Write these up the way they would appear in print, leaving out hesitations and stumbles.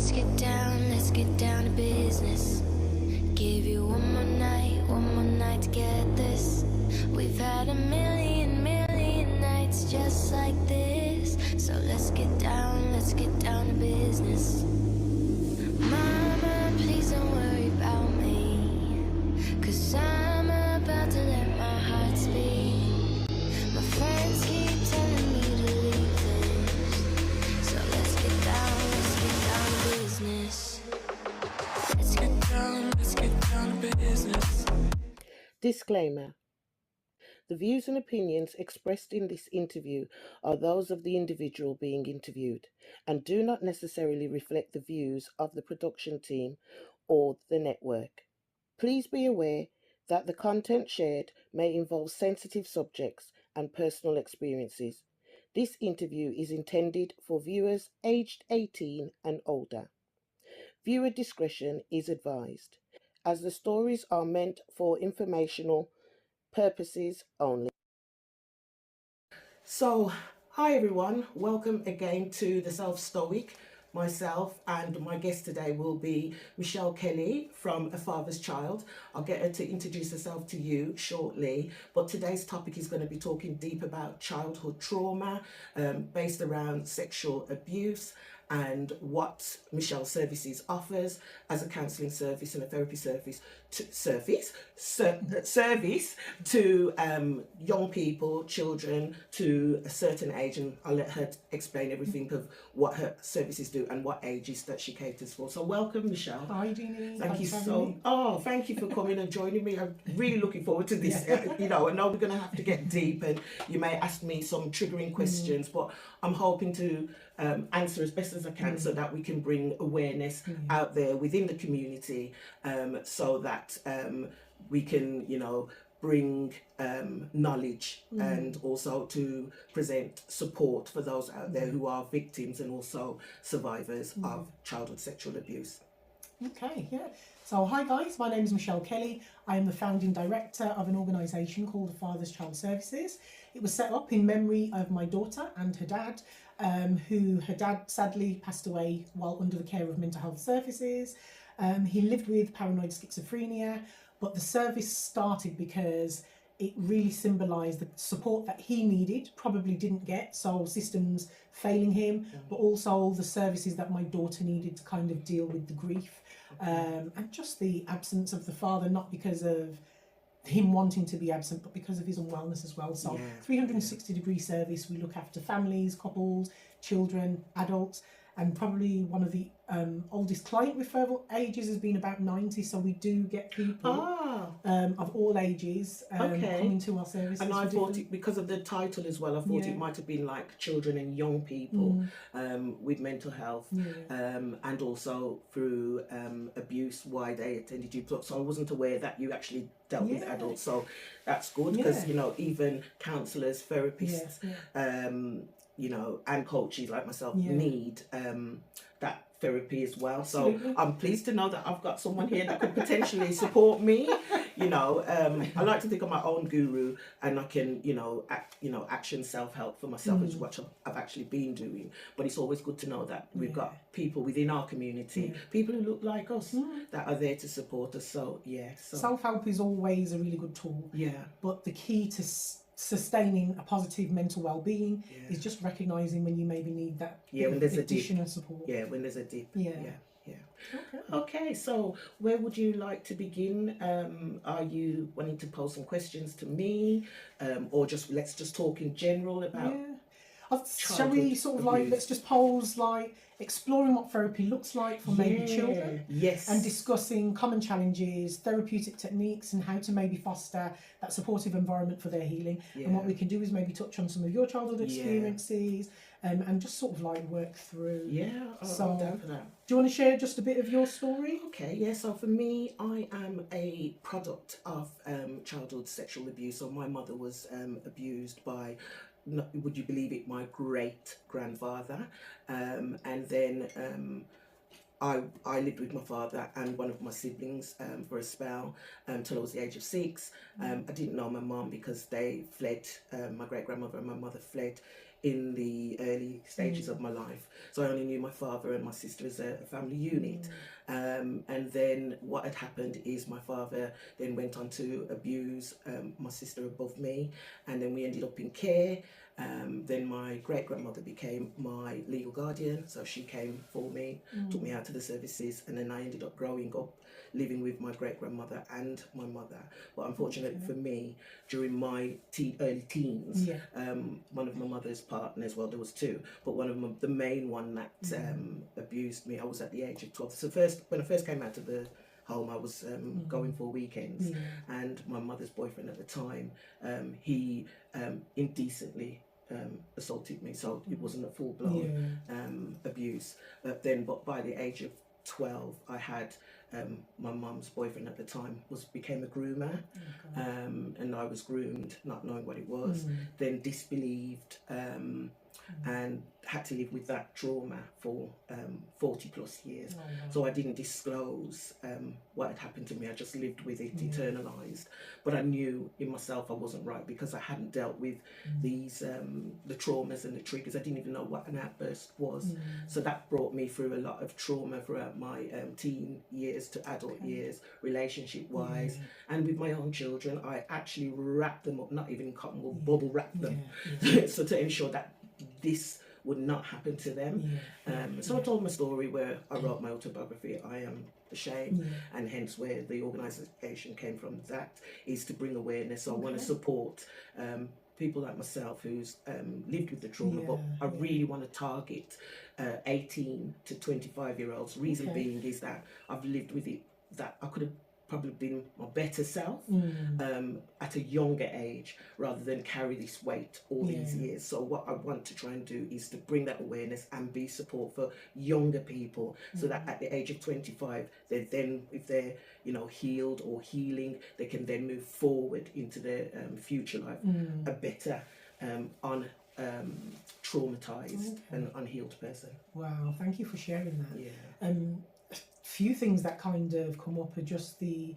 let's get down to business. Give you one more night to get this. We've had a million nights just like this. So let's get down to business. Mama, please don't worry about me, 'cause I'm about to let my heart speak. My friends keep telling me to leave this. So let's get down to business. Let's get down to business. Disclaimer. The views and opinions expressed in this interview are those of the individual being interviewed and do not necessarily reflect the views of the production team or the network. Please be aware that the content shared may involve sensitive subjects and personal experiences. This interview is intended for viewers aged 18 and older. Viewer discretion is advised, as the stories are meant for informational purposes only. So, hi everyone, welcome again to the S.E.L.F Stoic. Myself and my guest today will be Michelle Kelly from A Father's Child. I'll get her to introduce herself to you shortly, but today's topic is going to be talking deep about childhood trauma based around sexual abuse and what Michelle Services offers as a counselling service and a therapy service to young people, children to a certain age, and I'll let her explain everything of what her services do and what ages that she caters for. So welcome, Michelle. Hi, Jeannie. Thank you thank you for coming and joining me. I'm really looking forward to this. I know we're going to have to get deep, and you may ask me some triggering questions, but I'm hoping to answer as best as I can so that we can bring awareness out there within the community, so that we can, bring knowledge and also to present support for those out there who are victims and also survivors of childhood sexual abuse. Okay, yeah. So, hi guys, my name is Michelle Kelly. I am the founding director of an organisation called The Father's Child Services. It was set up in memory of my daughter and her dad, who her dad sadly passed away while under the care of mental health services. He lived with paranoid schizophrenia, but the service started because it really symbolised the support that he needed, probably didn't get, so systems failing him, but also the services that my daughter needed to kind of deal with the grief, and just the absence of the father, not because of him wanting to be absent, but because of his unwellness as well. So 360-degree service, we look after families, couples, children, adults, and probably one of the oldest client referral ages has been about 90, so we do get people of all ages coming to our services. And I thought it, because of the title as well, I thought it might have been like children and young people with mental health, and also through abuse, why they attended you. So I wasn't aware that you actually dealt with adults, so that's good, because even counsellors, therapists, and coaches like myself need that therapy as well. Absolutely. So I'm pleased to know that I've got someone here that could potentially support me. I like to think of my own guru, and I can, action self-help for myself, is what I've actually been doing. But it's always good to know that we've got people within our community, people who look like us, that are there to support us. So self-help is always a really good tool. But the key to sustaining a positive mental well-being is just recognizing when you maybe need that when there's additional support. When there's a dip. Okay, so where would you like to begin? Are you wanting to pose some questions to me, or let's just talk in general about shall we sort of like, let's just pose like exploring what therapy looks like for maybe children, and discussing common challenges, therapeutic techniques, and how to maybe foster that supportive environment for their healing. And what we can do is maybe touch on some of your childhood experiences, and just sort of like work through. So I'm down for that. Do you want to share just a bit of your story? Okay, so for me, I am a product of childhood sexual abuse. So my mother was abused by, would you believe it, my great grandfather, and then I lived with my father and one of my siblings for a spell until I was the age of 6. I didn't know my mum because they fled. My great grandmother and my mother fled in the early stages of my life. So I only knew my father and my sister as a family unit. And then what had happened is my father then went on to abuse my sister above me, and then we ended up in care. Then my great-grandmother became my legal guardian, so she came for me, took me out to the services, and then I ended up growing up living with my great-grandmother and my mother. But unfortunately for me, during my early teens, one of my mother's partners, well, there was two, but one of them, the main one that abused me, I was at the age of 12. So when I first came out of the home, I was going for weekends, and my mother's boyfriend at the time, he indecently assaulted me, so it wasn't a full-blown abuse. But by the age of 12, I had my mum's boyfriend at the time became a groomer, and I was groomed not knowing what it was, then disbelieved, and had to live with that trauma for 40 plus years. So I didn't disclose what had happened to me. I just lived with it, internalized. But I knew in myself I wasn't right, because I hadn't dealt with these the traumas and the triggers. I didn't even know what an outburst was. So that brought me through a lot of trauma throughout my teen years to adult years, relationship wise, and with my own children. I actually wrapped them up, not even in cotton wool, bubble wrapped them, so to ensure that this would not happen to them. So I told my story where I wrote my autobiography, I Am Ashamed, and hence where the organisation came from. That is to bring awareness. So I want to support people like myself who's lived with the trauma, but I really want to target 18 to 25-year-olds. Reason being is that I've lived with it, that I could have probably been my better self at a younger age, rather than carry this weight all these years. So what I want to try and do is to bring that awareness and be support for younger people, so that at the age of 25, they then, if they're healed or healing, they can then move forward into their future life a better traumatized and unhealed person. Wow, thank you for sharing that. Few things that kind of come up are just the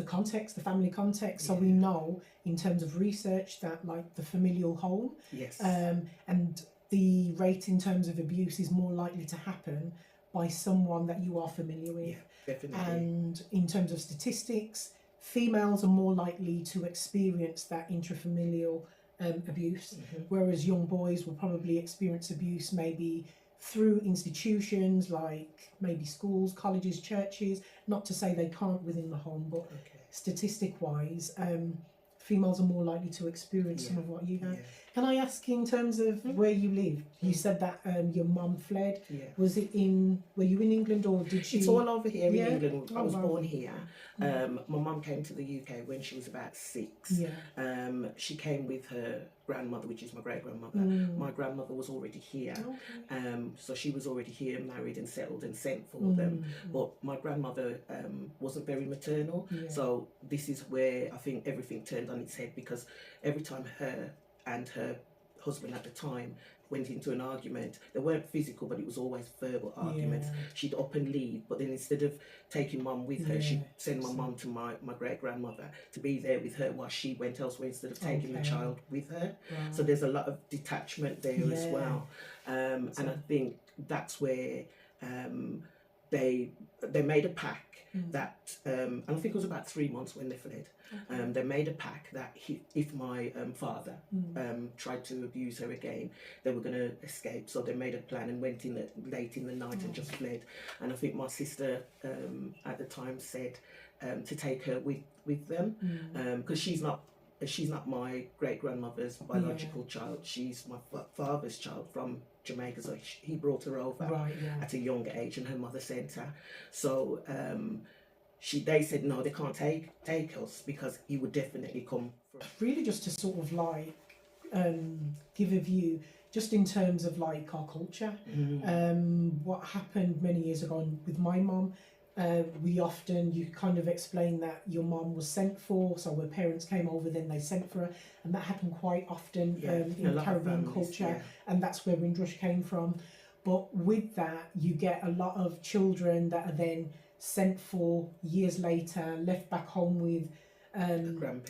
context, the family context. So we know in terms of research that, like, the familial home, and the rate in terms of abuse is more likely to happen by someone that you are familiar with. Definitely. And in terms of statistics, females are more likely to experience that intrafamilial abuse, whereas young boys will probably experience abuse maybe through institutions like maybe schools, colleges, churches. Not to say they can't within the home, but statistic wise, females are more likely to experience some of what you have. Can I ask, in terms of where you lived, you said that your mum fled. Was it were you in England, or did she? It's all over here in England. I was born here. My mum came to the UK when she was about 6. She came with her grandmother, which is my great-grandmother. My grandmother was already here. So she was already here, married and settled and sent for them. But my grandmother wasn't very maternal. So this is where I think everything turned on its head, because every time her and her husband at the time went into an argument, they weren't physical, but it was always verbal arguments. She'd up and leave, but then instead of taking mum with her, she'd send my mum to my great-grandmother to be there with her while she went elsewhere, instead of taking the child with her. So there's a lot of detachment there as well. And I think that's where they made a pact that, and I think it was about 3 months when they fled. They made a pact that if my father tried to abuse her again, they were going to escape. So they made a plan and went in late in the night and just fled. And I think my sister at the time said to take her with them, because she's not my great-grandmother's biological child. She's my father's child from Jamaica, so he brought her over at a younger age, and her mother sent her. So they said no, they can't take us, because he would definitely come. Really, just to sort of like give a view, just in terms of like our culture, what happened many years ago with my mum. You kind of explain that your mum was sent for, so her parents came over, then they sent for her, and that happened quite often in Caribbean culture, and that's where Windrush came from. But with that, you get a lot of children that are then sent for years later, left back home with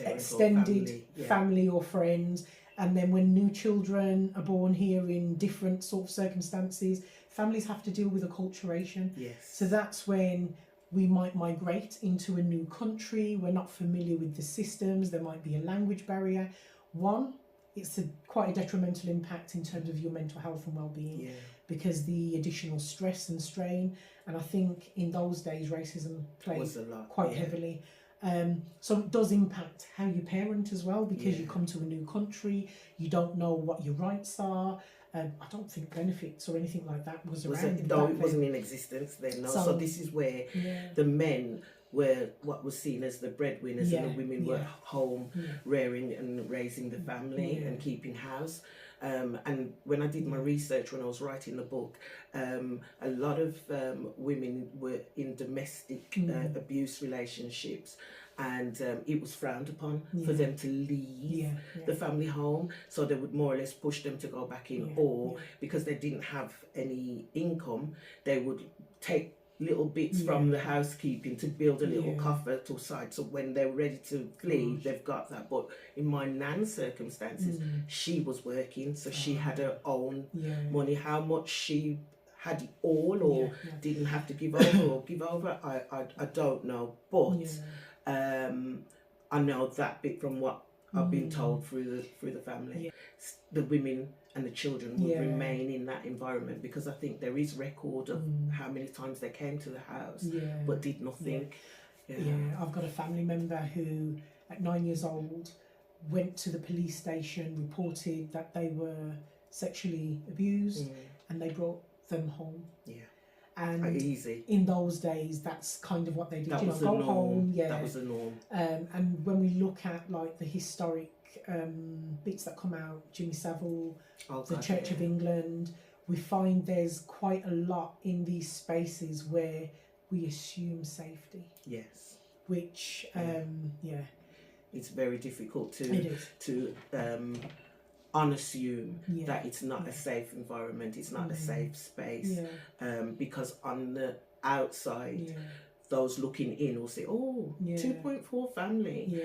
extended family or friends, And then when new children are born here in different sort of circumstances, families have to deal with acculturation. Yes. So that's when we might migrate into a new country. We're not familiar with the systems. There might be a language barrier. One, it's quite a detrimental impact in terms of your mental health and well-being, Yeah. because the additional stress and strain. And I think in those days racism played Was a lot, quite yeah. heavily. So it does impact how you parent as well, because you Yeah. come to a new country, you don't know what your rights are. I don't think benefits or anything like that was around. No, back it wasn't then. in existence then. No. So- So this is where Yeah. the men were what was seen as the breadwinners, and Yeah, the women were yeah. home, Yeah. rearing and raising the family Yeah. and keeping house. And when I did my research, when I was writing the book, a lot of women were in domestic abuse relationships, and it was frowned upon for Yeah. them to leave Yeah, yeah. the family home. So they would more or less push them to go back in, Yeah, or yeah. because they didn't have any income, they would take little bits Yeah. from the housekeeping to build a little Yeah. coffer to side, so when they're ready to flee, Gosh. they've got that. But in my nan's circumstances, she was working, so she had her own Yeah. money. How much she had it all, or Yeah, yeah. didn't have to give over or give over, I don't know. But Yeah. I know that bit from what I've been told through the family. Yeah. The women and the children would Yeah. remain in that environment, because I think there is record of how many times they came to the house Yeah. but did nothing. Yeah, I've got a family member who, at 9 years old, went to the police station, reported that they were sexually abused, and they brought them home. Yeah. And Easy. in those days, that's kind of what they did. That you was know, the go norm. home. Yeah. That was the norm. And when we look at like the historic bits that come out, Jimmy Savile, the Church of England, we find there's quite a lot in these spaces where we assume safety. Yes. Which, it's very difficult It is. to unassume Yeah. that it's not a safe environment, it's not a safe space, because on the outside, those looking in will say, oh, 2.4 family,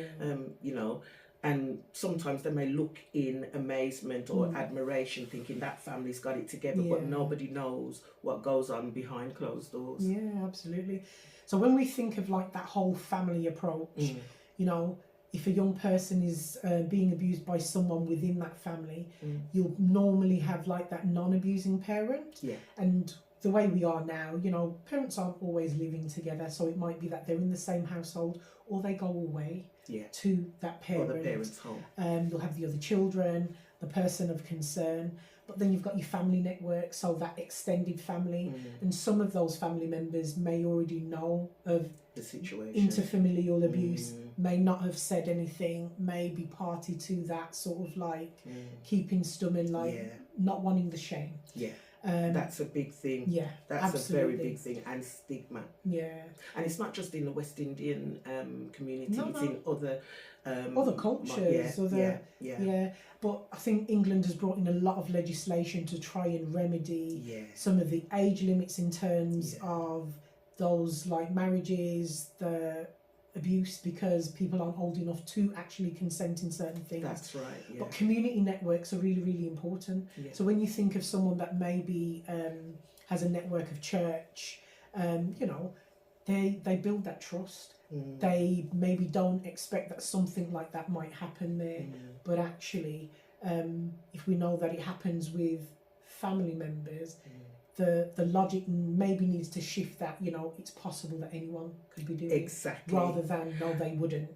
you know, and sometimes they may look in amazement or admiration, thinking that family's got it together, but nobody knows what goes on behind closed doors. Yeah, absolutely. So when we think of like that whole family approach, you know, if a young person is being abused by someone within that family, you'll normally have like that non-abusing parent. Yeah. And the way we are now, you know, parents aren't always living together, so it might be that they're in the same household or they go away to that parent. Or the parent's home. You'll have the other children, the person of concern, but then you've got your family network, so that extended family, and some of those family members may already know of the situation. Interfamilial abuse, may not have said anything, may be party to that sort of like keeping stum and like not wanting the shame. Yeah. That's a big thing. Yeah, that's absolutely. a very big thing, and stigma. Yeah, and it's not just in the West Indian community; it's in other cultures. But I think England has brought in a lot of legislation to try and remedy some of the age limits in terms of those like marriages, the abuse, because people aren't old enough to actually consent in certain things. That's right. Yeah. But community networks are really, really important. Yeah. So when you think of someone that maybe has a network of church, you know, they build that trust. They maybe don't expect that something like that might happen there, but actually, if we know that it happens with family members, the logic maybe needs to shift that, you know, it's possible that anyone could be doing it, rather than no, they wouldn't.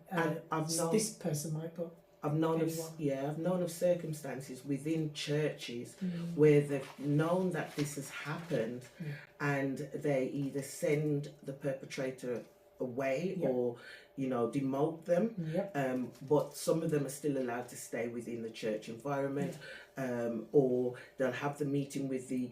This person might, but I've known of circumstances within churches where they've known that this has happened, and they either send the perpetrator away or, you know, demote them. But some of them are still allowed to stay within the church environment, or they'll have the meeting with the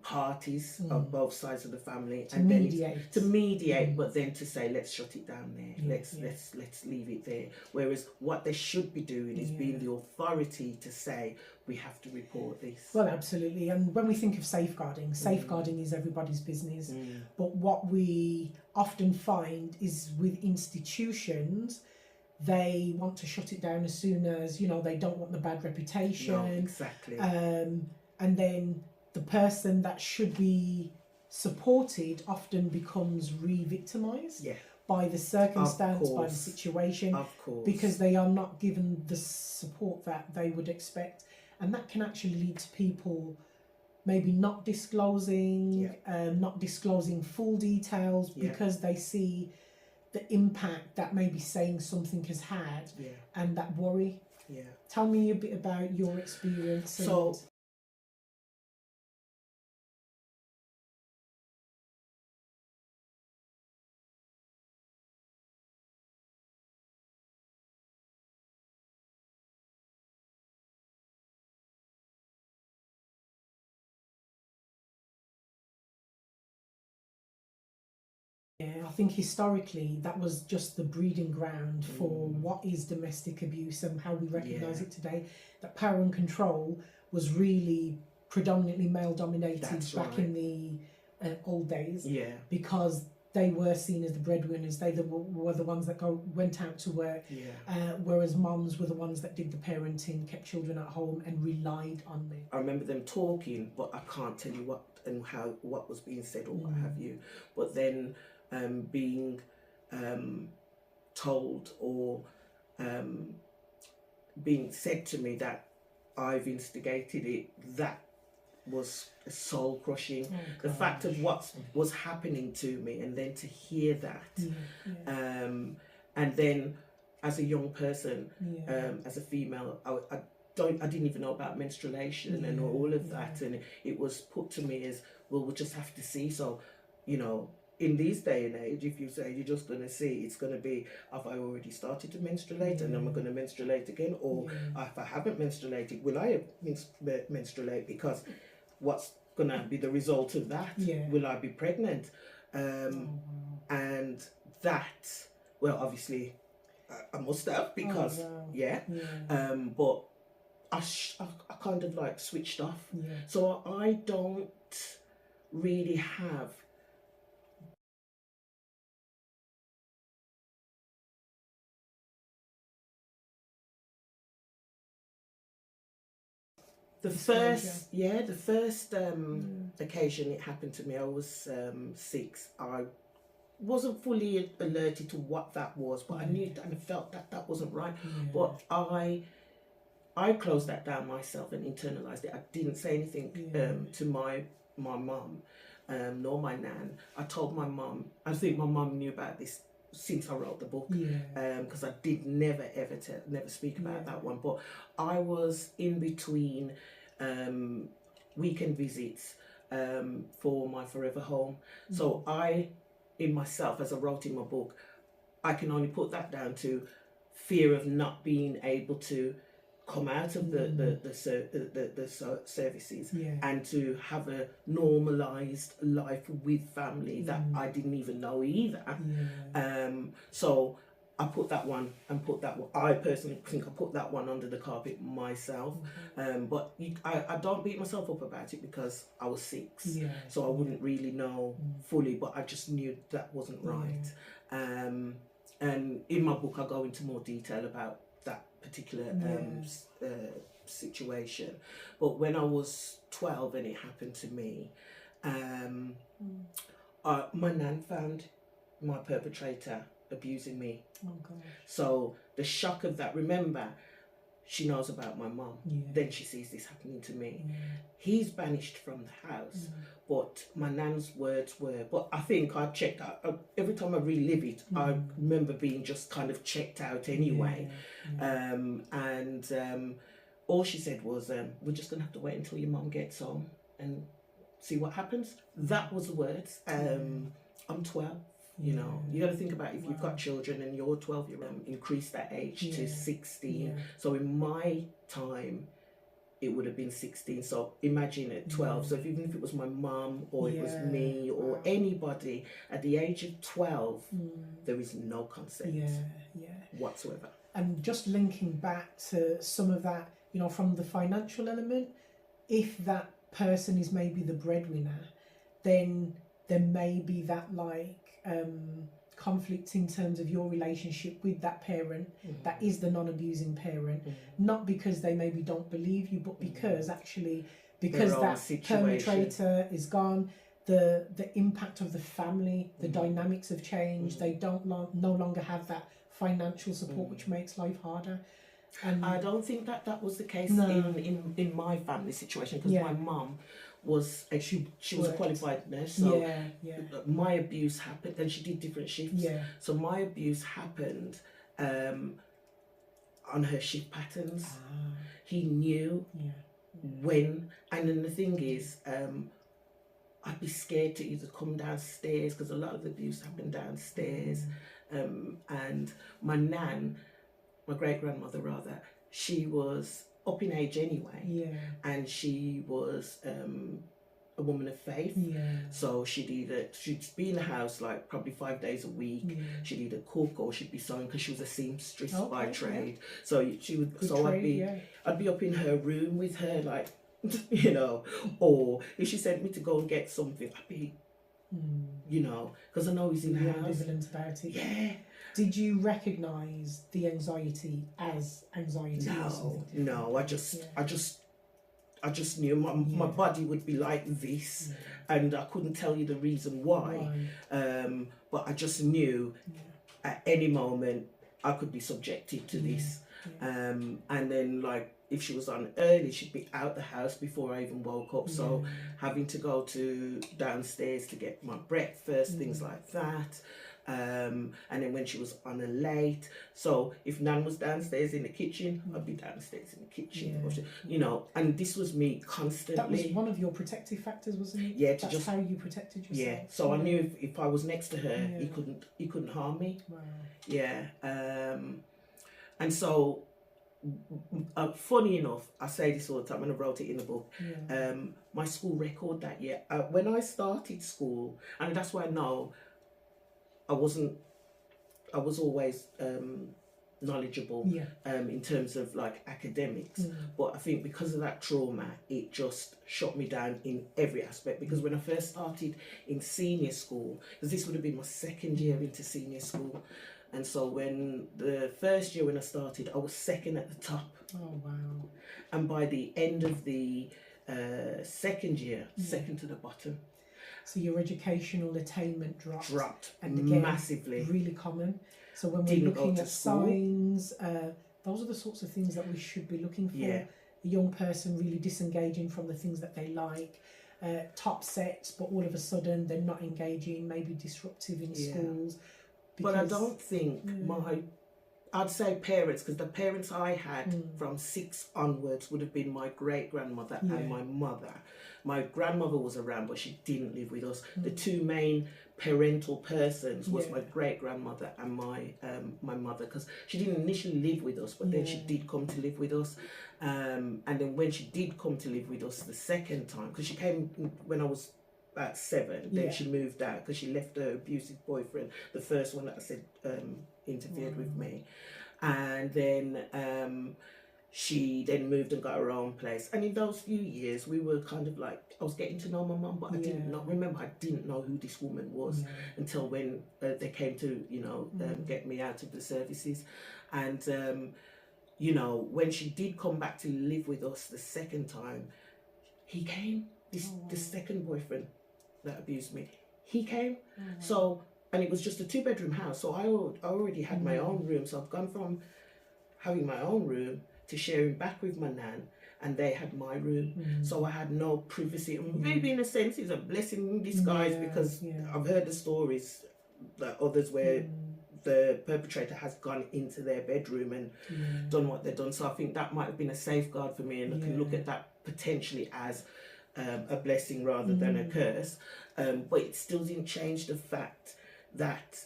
parties of both sides of the family to mediate, but then to say, let's shut it down there, let's leave it there. Whereas what they should be doing is being the authority to say, we have to report this. Well, absolutely. And when we think of safeguarding is everybody's business. But what we often find is with institutions, they want to shut it down as soon as, you know, they don't want the bad reputation. No, exactly. And then the person that should be supported often becomes re-victimized Yeah, by the circumstance, by the course. situation, of course. because they are not given the support that they would expect. And that can actually lead to people maybe not disclosing, not disclosing full details, because they see the impact that maybe saying something has had, and that worry. Tell me a bit about your experience. So I think historically that was just the breeding ground for what is domestic abuse and how we recognise it today. That power and control was really predominantly male dominated back in the old days, because they were seen as the breadwinners. They were the ones that went out to work, whereas moms were the ones that did the parenting, kept children at home, and relied on them. I remember them talking, but I can't tell you what and how what was being said or what have you. But then being told or being said to me that I've instigated it, that was soul crushing. The fact of what was happening to me, and then to hear that, and then as a young person, as a female, I didn't even know about menstruation and all of that, and it was put to me as, well, we'll just have to see. So, you know, in this day and age, if you say you're just going to see, it's going to be, have I already started to menstruate and am I going to menstruate again? Or if I haven't menstruated, will I menstruate? Because what's going to be the result of that? Will I be pregnant? And that, well, obviously, I must have, because, but I kind of like switched off. So I don't really have the first occasion it happened to me. I was 6. I wasn't fully alerted to what that was, but I knew and I felt that that wasn't right. But I closed that down myself and internalized it. I didn't say anything to my mum, nor my nan. I told my mum. I think my mum knew about this since I wrote the book, because I did never speak about that one. But I was in between weekend visits for my forever home. So I, in myself, as I wrote in my book, I can only put that down to fear of not being able to come out of the services and to have a normalized life with family that I didn't even know either. So I put that one I personally think I put that one under the carpet myself. But I don't beat myself up about it, because I was 6, so I wouldn't really know fully, but I just knew that wasn't right. And in my book I go into more detail about that particular situation. But when I was 12 and it happened to me, my nan found my perpetrator abusing me. So the shock of that, remember, she knows about my mum, then she sees this happening to me. He's banished from the house, but my nan's words were, but I think I checked out, every time I relive it, I remember being just kind of checked out anyway. And all she said was, we're just going to have to wait until your mum gets home and see what happens. That was the words. I'm 12. You know, you got to think about if you've got children and you're 12, you increase that age to 16. So in my time, it would have been 16. So imagine at 12. So even if it was my mum or it was me or anybody at the age of 12, there is no consent whatsoever. And just linking back to some of that, you know, from the financial element, if that person is maybe the breadwinner, then there may be that conflict in terms of your relationship with that parent that is the non-abusing parent, not because they maybe don't believe you, but because actually, because that perpetrator is gone, the impact of the family, the dynamics have changed. They don't no longer have that financial support, which makes life harder. And I don't think that was the case in my family situation, because my mum was she was a qualified nurse, so my abuse happened, and she did different shifts. So my abuse happened on her shift patterns. He knew when, and then the thing is, I'd be scared to either come downstairs, because a lot of the abuse happened downstairs. And my nan, my great grandmother rather, she was up in age anyway, and she was a woman of faith. So she'd be in the house like probably 5 days a week. She'd either cook or she'd be sewing, because she was a seamstress by trade. So she would. Good so trade, I'd be up in her room with her, like, you know, or if she sent me to go and get something, I'd be, you know, because I know he's in the house. Ambivalent about it. Yeah. Did you recognise the anxiety as anxiety? No. I just knew my body would be like this, and I couldn't tell you the reason why. But I just knew at any moment I could be subjected to this. And then, like, if she was on early, she'd be out the house before I even woke up. So having to go to downstairs to get my breakfast, things like that. And then when she was on a late, so if Nan was downstairs in the kitchen, I'd be downstairs in the kitchen, you know. And this was me constantly. That was one of your protective factors, wasn't it? Yeah, that's how you protected yourself. Yeah, so I knew if I was next to her, he couldn't harm me. Wow. Yeah, and so. Funny enough, I say this all the time, and I wrote it in the book. My school record that year, when I started school, and that's why I know I was always knowledgeable in terms of like academics, but I think because of that trauma, it just shot me down in every aspect. Because when I first started in senior school, because this would have been my second year into senior school, and so when the first year when I started, I was second at the top. Oh wow! And by the end of the second year, second to the bottom. So your educational attainment dropped, and again, massively. Really common. So when we're looking at signs, those are the sorts of things that we should be looking for. A young person really disengaging from the things that they like, top sets, but all of a sudden they're not engaging, maybe disruptive in schools. Because, but I don't think I'd say parents, because the parents I had from 6 onwards would have been my great grandmother and my mother. My grandmother was around, but she didn't live with us. The two main parental persons was my great grandmother and my mother, because she didn't initially live with us, but then she did come to live with us. And then when she did come to live with us the second time, because she came when I was at 7, then she moved out because she left her abusive boyfriend, the first one that I said interfered with me, and then she then moved and got her own place. And in those few years, we were kind of like, I was getting to know my mum, but I didn't know who this woman was until when they came to, you know, get me out of the services. And you know, when she did come back to live with us the second time, he came, the second boyfriend that abused me, he came. So, and it was just a 2-bedroom house, so I already had my own room. So I've gone from having my own room to sharing back with my nan, and they had my room. So I had no privacy, and maybe in a sense it's a blessing in disguise, because I've heard the stories that others where the perpetrator has gone into their bedroom and done what they've done. So I think that might have been a safeguard for me, and I can look at that potentially as a blessing rather than a curse. But it still didn't change the fact that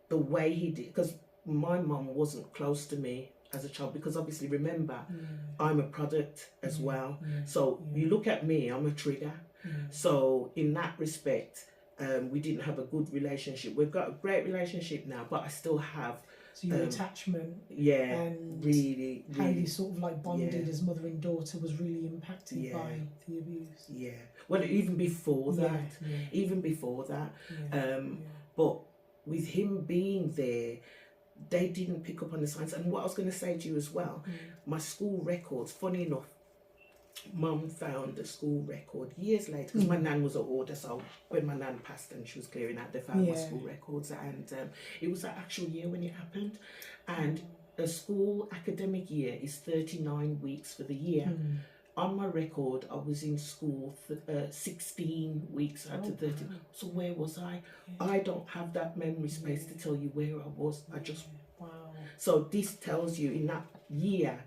the way he did, because my mum wasn't close to me as a child, because obviously remember, I'm a product as well. So you look at me, I'm a trigger. So in that respect, we didn't have a good relationship. We've got a great relationship now, but I still have. So your attachment, and really, how you sort of like bonded as mother and daughter was really impacted by the abuse. Well, even before that, but with him being there, they didn't pick up on the signs. And what I was going to say to you as well, my school records, funny enough, Mum found the school record years later, because my nan was an order, so when my nan passed and she was clearing out, they found my school records, and it was that actual year when it happened. And a school academic year is 39 weeks for the year. On my record, I was in school for 16 weeks out of 30. So where was I? I don't have that memory space to tell you where I was. I just... Wow. So this tells you in that year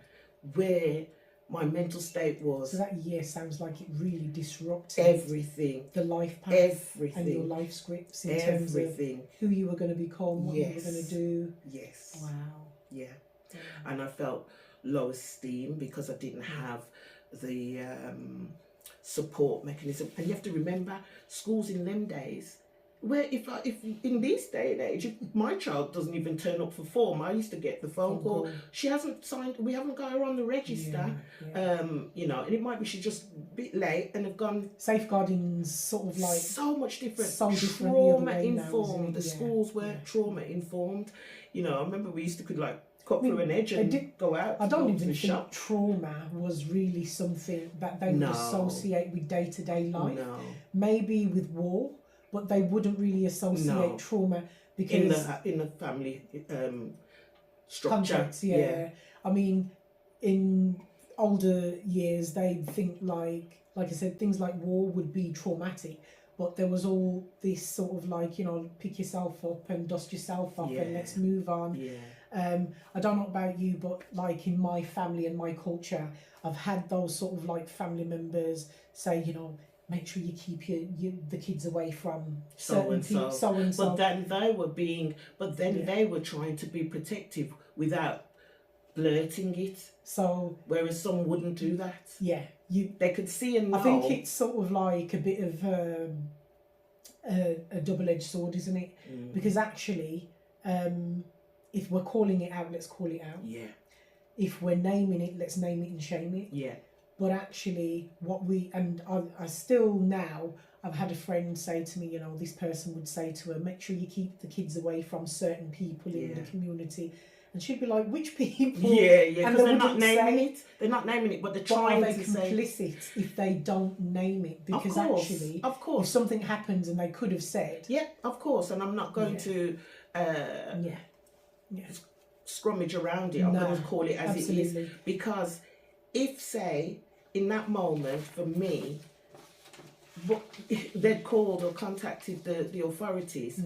where my mental state was. So that year sounds like it really disrupted everything, the life path, everything, and your life scripts in terms of who you were going to become, what you were going to do. Yes. Wow. Yeah. And I felt low esteem because I didn't have the support mechanism. And you have to remember, schools in them days, where if in this day and age, if my child doesn't even turn up for form, I used to get the phone call. She hasn't signed. We haven't got her on the register. You know, and it might be she's just a bit late and have gone. Safeguarding's sort of like so much different. So different. Trauma informed. The schools weren't trauma informed. You know, I remember we used to could like cut through an edge and go out. I don't even think trauma was really something that they would associate with day-to-day life. No. Maybe with war, but they wouldn't really associate trauma because in the family structure. Context, I mean, in older years, they'd think like I said, things like war would be traumatic. But there was all this sort of like, you know, pick yourself up and dust yourself off and let's move on. I don't know about you, but like in my family and my culture, I've had those sort of like family members say, you know, make sure you keep the kids away from certain people, so and so. But then they were trying to be protective without blurting it. So whereas some wouldn't do that. Yeah, they could see and know. I think it's sort of like a bit of a double-edged sword, isn't it? Because actually, if we're calling it out, let's call it out. Yeah. If we're naming it, let's name it and shame it. Yeah. But actually, I still now, I've had a friend say to me, you know, this person would say to her, make sure you keep the kids away from certain people in the community. And she'd be like, which people? Yeah, because they're not naming it. They're not naming it, but they're trying to say. Are they complicit if they don't name it? Because actually, of course, if something happens and they could have said. Yeah, of course. And I'm not going to scrummage around it. I'm going to call it as it is. Because if, say, in that moment, for me, they'd called or contacted the authorities,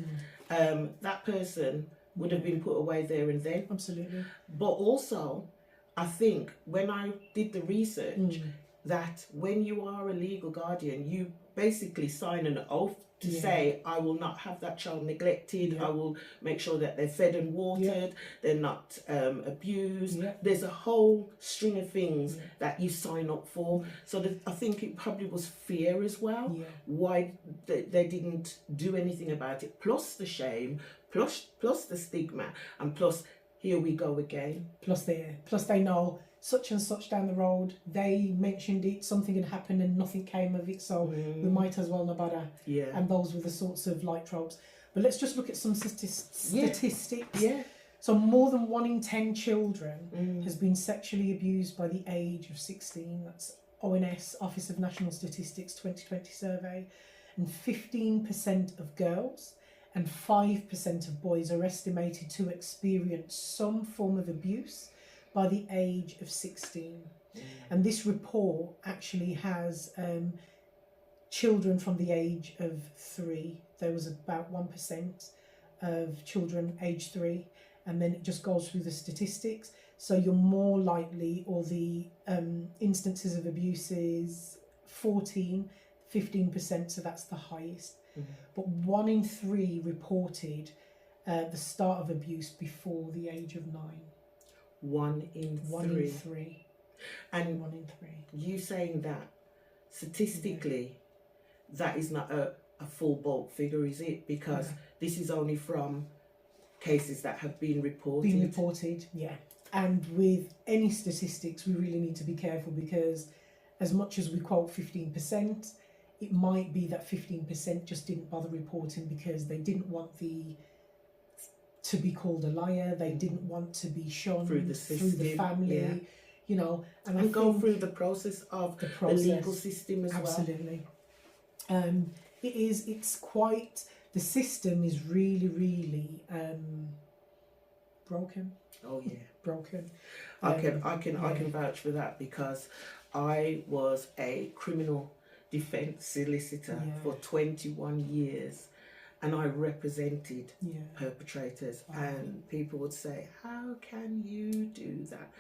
that person would have been put away there and then. Absolutely. But also, I think when I did the research, that when you are a legal guardian, you basically sign an oath to say, I will not have that child neglected, I will make sure that they're fed and watered, they're not abused. There's a whole string of things that you sign up for. So I think it probably was fear as well, why they didn't do anything about it, plus the shame, plus the stigma, and plus here we go again. Plus they know such and such down the road, they mentioned it, something had happened and nothing came of it, so we might as well know better. And those were the sorts of light tropes. But let's just look at some statistics. So more than 1 in 10 children has been sexually abused by the age of 16. That's ONS, Office of National Statistics 2020 survey. And 15% of girls and 5% of boys are estimated to experience some form of abuse by the age of 16. And this report actually has children from the age of 3. There was about 1% of children age 3, and then it just goes through the statistics. So you're more likely, or the instances of abuses, 14, 15%, so that's the highest. But 1 in 3 reported the start of abuse before the age of 9. 1 in 3. 1 in 3. And 1 in 3. You saying that statistically, that is not a full bulk figure, is it? Because this is only from cases that have been reported. Yeah. And with any statistics, we really need to be careful, because as much as we quote 15%, it might be that 15% just didn't bother reporting because they didn't want the to be called a liar. They didn't want to be shunned Through the through the system, family, yeah. you know, and I And go think through the process of the legal system as absolutely. It's quite, the system is really broken. well. Oh yeah. Broken. I can vouch for that, because I was a criminal defence solicitor for 21 years, and I represented perpetrators, and people would say, how can you do that?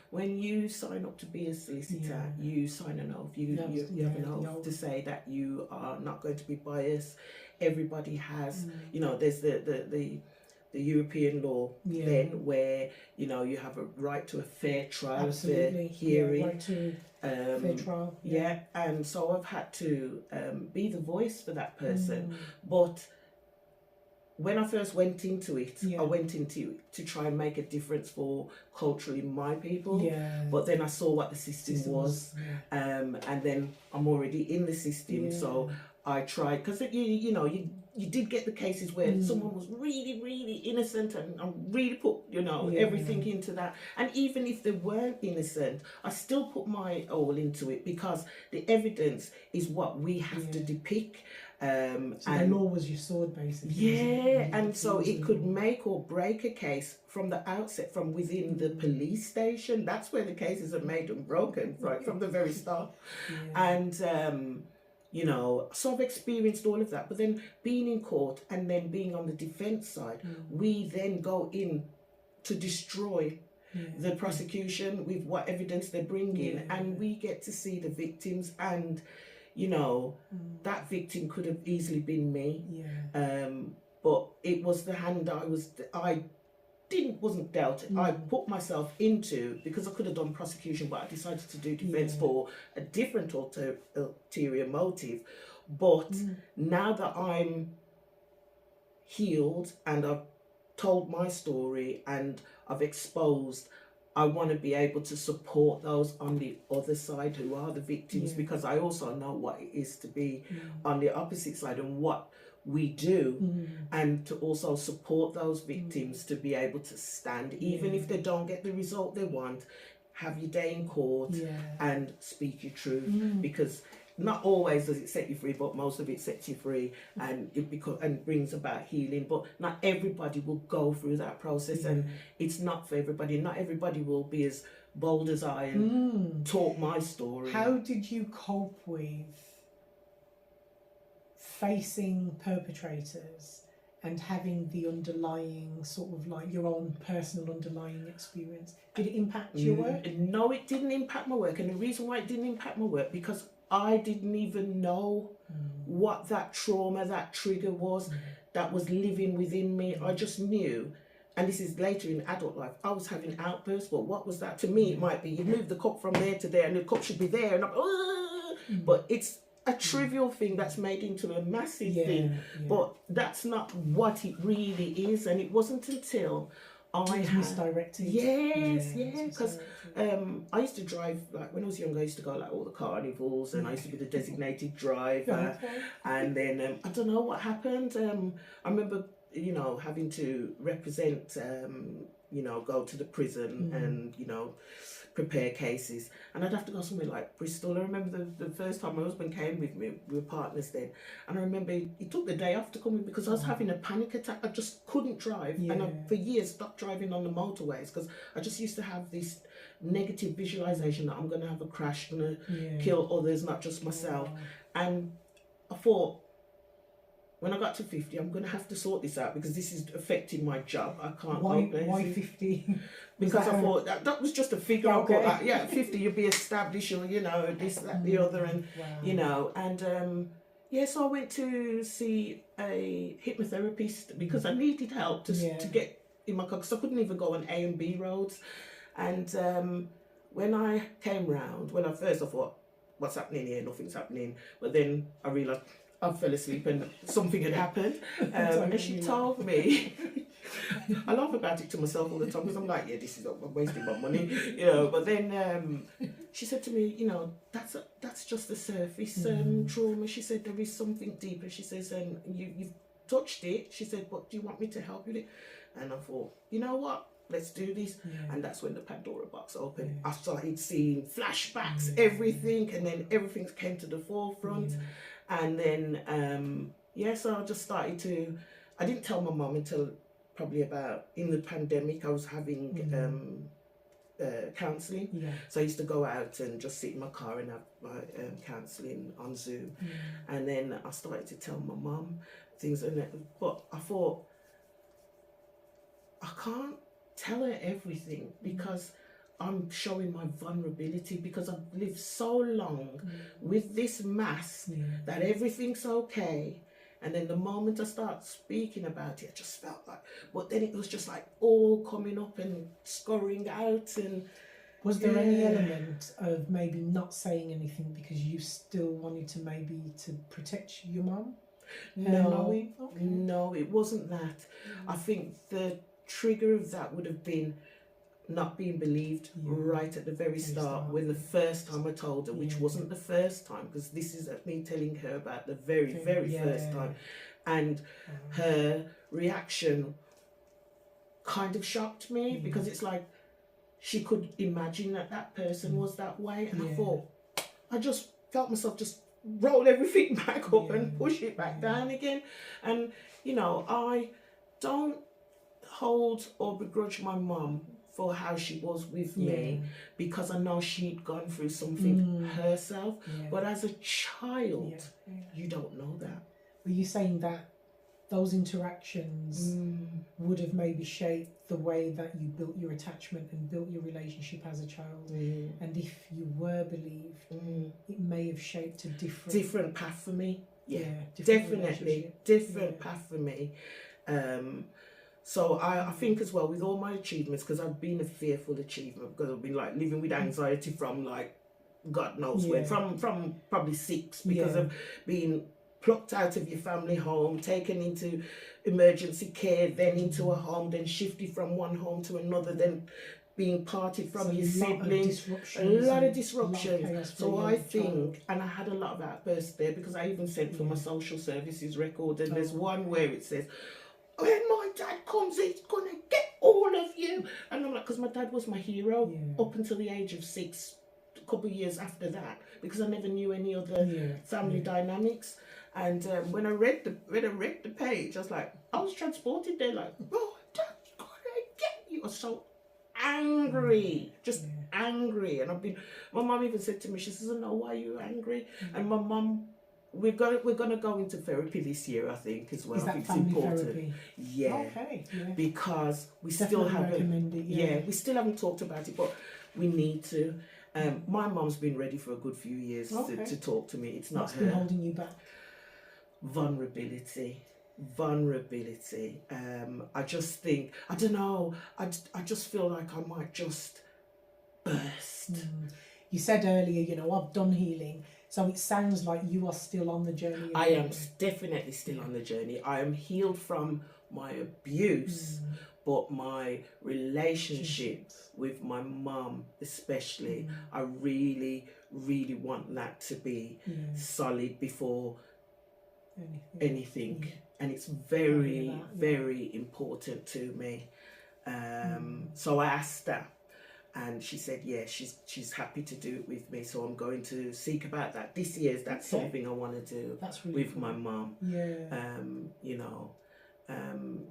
When you sign up to be a solicitor, you sign an oath, you have an oath to say that you are not going to be biased. Everybody has, you know, there's the European law then, where, you know, you have a right to a fair trial, fair hearing, right to fair trial. And so I've had to be the voice for that person. But when I first went into it, I went into it to try and make a difference for culturally my people. But then I saw what the system was, and then I'm already in the system, so I tried, because you did get the cases where someone was really innocent, and I really put everything into that. And even if they weren't innocent, I still put my all into it, because the evidence is what we have to depict. So and the law was your sword, basically. And so it could make or break a case from the outset, from within the police station. That's where the cases are made and broken, right from the very start. And so I've experienced all of that. But then being in court and then being on the defence side, we then go in to destroy the prosecution with what evidence they bring in, and we get to see the victims, and that victim could have easily been me. But it was the hand I wasn't dealt. I put myself into, because I could have done prosecution, but I decided to do defence for a different ulterior motive. But now that I'm healed and I've told my story and I've exposed, I want to be able to support those on the other side who are the victims, because I also know what it is to be on the opposite side and what we do, and to also support those victims to be able to stand, even if they don't get the result they want. Have your day in court and speak your truth, because not always does it set you free, but most of it sets you free, and it brings about healing. But not everybody will go through that process, and it's not for everybody. Not everybody will be as bold as I and talk my story. How did you cope with facing perpetrators and having the underlying sort of like your own personal underlying experience? Did it impact your work? No, it didn't impact my work. And the reason why it didn't impact my work, because I didn't even know what that trauma, that trigger was that was living within me. I just knew, and this is later in adult life, I was having outbursts. But what was that? To me, it might be you move the cup from there to there, and the cup should be there, and but it's a trivial thing that's made into a massive thing. But that's not what it really is. And it wasn't until I was misdirected. Because I used to drive, like when I was younger, I used to go like all the carnivals, and I used to be the designated driver. And then I don't know what happened. I remember, having to represent, go to the prison and prepare cases, and I'd have to go somewhere like Bristol. I remember the first time my husband came with me, we were partners then, and I remember he took the day off to come in because I was having a panic attack. I just couldn't drive, and I for years stopped driving on the motorways because I just used to have this negative visualization that I'm going to have a crash, going to kill others, not just myself. And I thought, when I got to 50, I'm going to have to sort this out, because this is affecting my job. I can't go places. Why 50? Because I thought that was just a figure. I thought that, 50, you'll be established, or, this, that, the other, and, so I went to see a hypnotherapist because I needed help to get in my car, because I couldn't even go on A and B roads. And when I came round, I thought, what's happening here? Nothing's happening. But then I realised I fell asleep and something had happened. And she told me, I laugh about it to myself all the time, because I'm like, this is I'm wasting my money, But then she said to me, that's just the surface trauma. She said there is something deeper. She says, you've touched it. She said, but do you want me to help you with it? And I thought, you know what? Let's do this. And that's when the Pandora box opened. I started seeing flashbacks, everything, and then everything came to the forefront. And then, so I just started to, I didn't tell my mum until probably about, in the pandemic, I was having counselling. So I used to go out and just sit in my car and have my counselling on Zoom. And then I started to tell my mum things, but I thought, I can't tell her everything because I'm showing my vulnerability, because I've lived so long with this mask that everything's okay. And then the moment I start speaking about it, I just felt like, but then it was just like all coming up and scurrying out. And was there any element of maybe not saying anything because you still wanted to maybe to protect your mum? No, it wasn't that. I think the trigger of that would have been not being believed right at the very start, when the first time I told her, which wasn't the first time, because this is me telling her about the very first time, and her reaction kind of shocked me, because it's like she could imagine that person was that way. And I thought, I just felt myself just roll everything back up and push it back down again. And you know, I don't hold or begrudge my mum for how she was with me, because I know she'd gone through something herself. But as a child, you don't know that. Were you saying that those interactions would have maybe shaped the way that you built your attachment and built your relationship as a child? And if you were believed, it may have shaped a different path for me. Definitely different path for me. So I think as well, with all my achievements, because I've been a fearful achiever, because I've been like living with anxiety from like God knows when, from probably 6, because of being plucked out of your family home, taken into emergency care, then into a home, then shifted from one home to another, then being parted from your siblings, a lot of disruptions. So I think, and I had a lot of outbursts there, because I even sent for my social services record, and there's one where it says, when my dad comes, he's gonna get all of you. And I'm like, because my dad was my hero up until the age of 6, a couple of years after that, because I never knew any other family dynamics. And when I read the page, I was like, I was transported there, like, oh, Dad's gonna get you. I was so angry, just angry. And my mum even said to me, she says, I know why you're angry. And my mum, we're gonna go into therapy this year, I think, as well. Is that I think family it's important. therapy? Okay. Yeah. Because we Definitely still haven't. recommend it, we still haven't talked about it, but we need to. My mum's been ready for a good few years to talk to me. It's not What's her. been holding you back? Vulnerability. I just think, I don't know. I just feel like I might just burst. You said earlier, you know, I've done healing. So it sounds like you are still on the journey. I am definitely still on the journey. I am healed from my abuse, but my relationship with my mum especially, I really, really want that to be solid before anything. And it's very, very important to me. So I asked her, and she said, she's happy to do it with me. So I'm going to seek about that this year. That's something I want to do with my mum. You know, and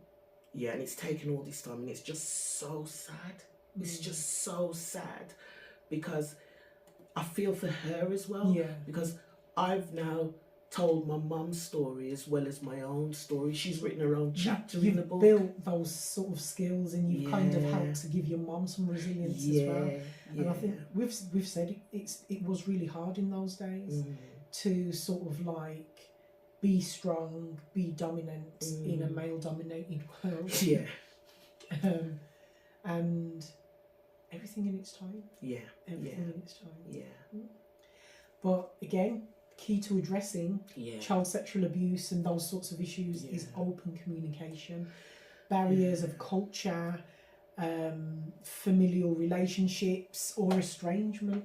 it's taken all this time, and it's just so sad. It's just so sad, because I feel for her as well. Because I've now told my mum's story as well as my own story. She's written her own chapter in the book. You've built those sort of skills, and you've kind of helped to give your mum some resilience as well. And I think we've said it was really hard in those days to sort of like be strong, be dominant in a male-dominated world. And everything in its time. Everything in its time. But again, key to addressing child sexual abuse and those sorts of issues is open communication. Barriers of culture, familial relationships or estrangement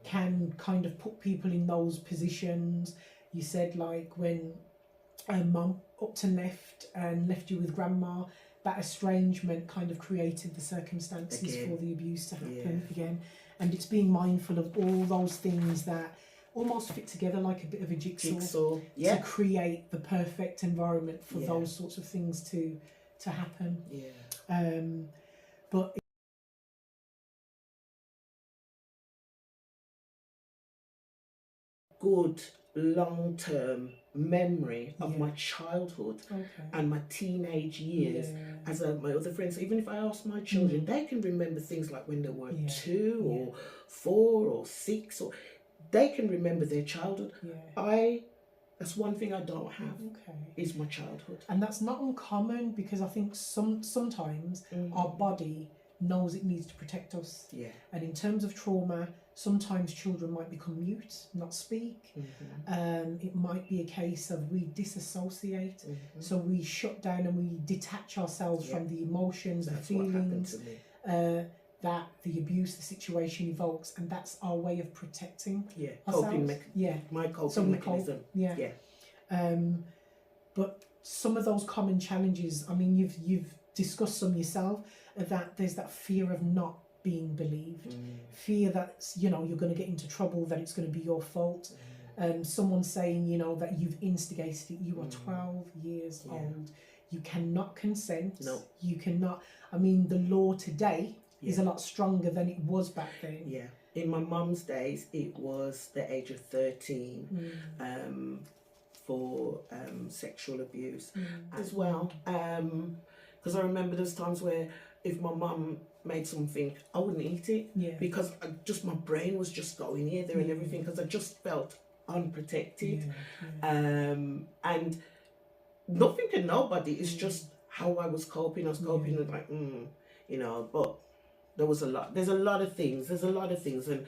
can kind of put people in those positions. You said like when mum upped and left and left you with grandma, that estrangement kind of created the circumstances Again. for the abuse to happen Yeah. again. And it's being mindful of all those things that almost fit together like a bit of a jigsaw. Yeah. To create the perfect environment for Yeah. those sorts of things to happen. Yeah. But Good long-term memory of Yeah. my childhood okay. and my teenage years. Yeah. As my other friends, even if I ask my children, they can remember things like when they were Yeah. 2 Yeah. or 4 or 6, or they can remember their childhood. Yeah. That's one thing I don't have, Okay. is my childhood. And that's not uncommon, because I think sometimes our body knows it needs to protect us. Yeah. And in terms of trauma, sometimes children might become mute, not speak. It might be a case of we disassociate, so we shut down and we detach ourselves from the emotions, That's the what happened feelings to me. that the abuse, the situation evokes, and that's our way of protecting Coping ourselves. my coping So we mechanism. But some of those common challenges, I mean, you've discussed some yourself, that there's that fear of not being believed, fear that you're going to get into trouble, that it's going to be your fault. Someone saying that you've instigated it. You are 12 years old. You cannot consent. No. You cannot. I mean, the law today is a lot stronger than it was back then. Yeah. In my mum's days, it was the age of 13 for sexual abuse as well. Because I remember there's times where if my mum made something, I wouldn't eat it because my brain was just going here, there, and everything, because I just felt unprotected. And nothing to nobody. It's just how I was coping. I was coping with like, but there's a lot of things, and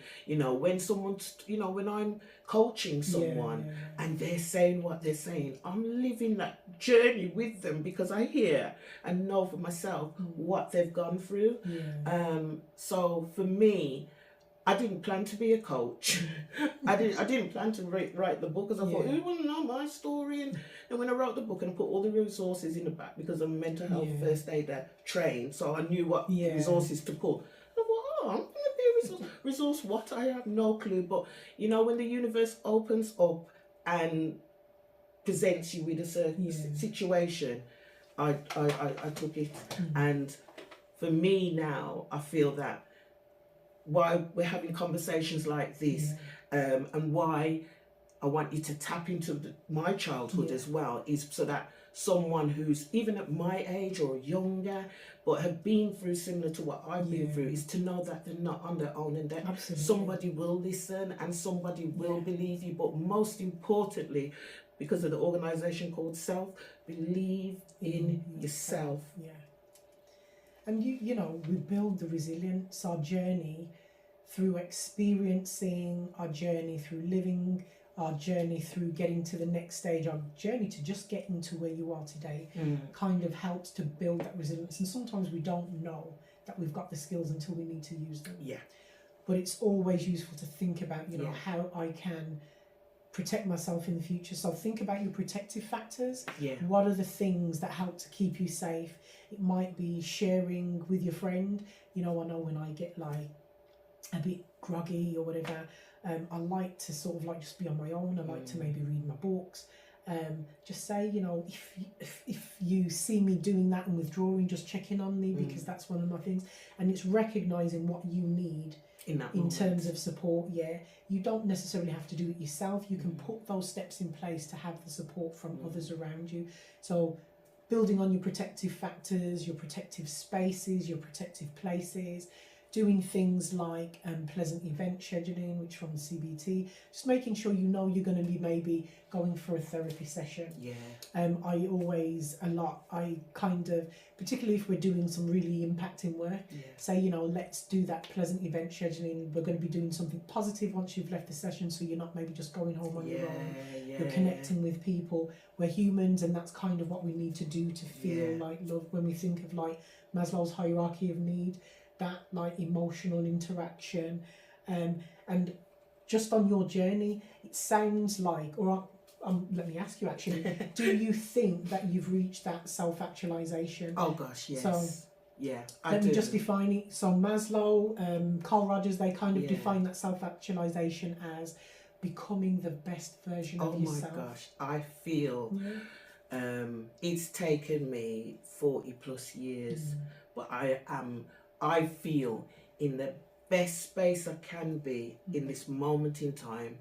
when someone's, when I'm coaching someone and they're saying what they're saying, I'm living that journey with them, because I hear and know for myself what they've gone through. So for me, I didn't plan to be a coach. I didn't plan to write the book, because I thought, who want to know my story? And when I wrote the book and I put all the resources in the back, because I'm a mental health first aider trained, so I knew what resources to put. I thought, I'm going to be a resource. Resource what? I have no clue. But when the universe opens up and presents you with a situation, I took it. And for me now, I feel that why we're having conversations like this, and why I want you to tap into my childhood as well, is so that someone who's even at my age or younger but have been through similar to what I've been through, is to know that they're not on their own, and that somebody will listen and somebody will believe you. But most importantly, because of the organisation called S.E.L.F, believe in yourself. And we build the resilience, our journey through experiencing, our journey through living, our journey through getting to the next stage, our journey to just getting to where you are today, kind of helps to build that resilience. And sometimes we don't know that we've got the skills until we need to use them. But it's always useful to think about, how I can protect myself in the future. So think about your protective factors. What are the things that help to keep you safe? It might be sharing with your friend. I know when I get like a bit groggy or whatever, I like to sort of like just be on my own. I like to maybe read my books. Just say, if you see me doing that and withdrawing, just check in on me, because that's one of my things. And it's recognizing what you need in terms of support. You don't necessarily have to do it yourself. You can put those steps in place to have the support from others around you. So building on your protective factors, your protective spaces, your protective places, doing things like pleasant event scheduling, which from CBT, just making sure you're going to be maybe going for a therapy session. I kind of, particularly if we're doing some really impacting work, say, let's do that pleasant event scheduling. We're going to be doing something positive once you've left the session, so you're not maybe just going home on your own. You're connecting with people. We're humans, and that's kind of what we need to do to feel like love. When we think of like Maslow's hierarchy of need, that like emotional interaction, and just on your journey, it sounds like, or let me ask you actually, do you think that you've reached that self-actualization? Oh gosh, yes. So, yeah, let me just define it. So Maslow, Carl Rogers, they kind of Yeah. define that self-actualization as becoming the best version of yourself. Oh my gosh, I feel it's taken me 40 plus years, but I feel in the best space I can be in this moment in time.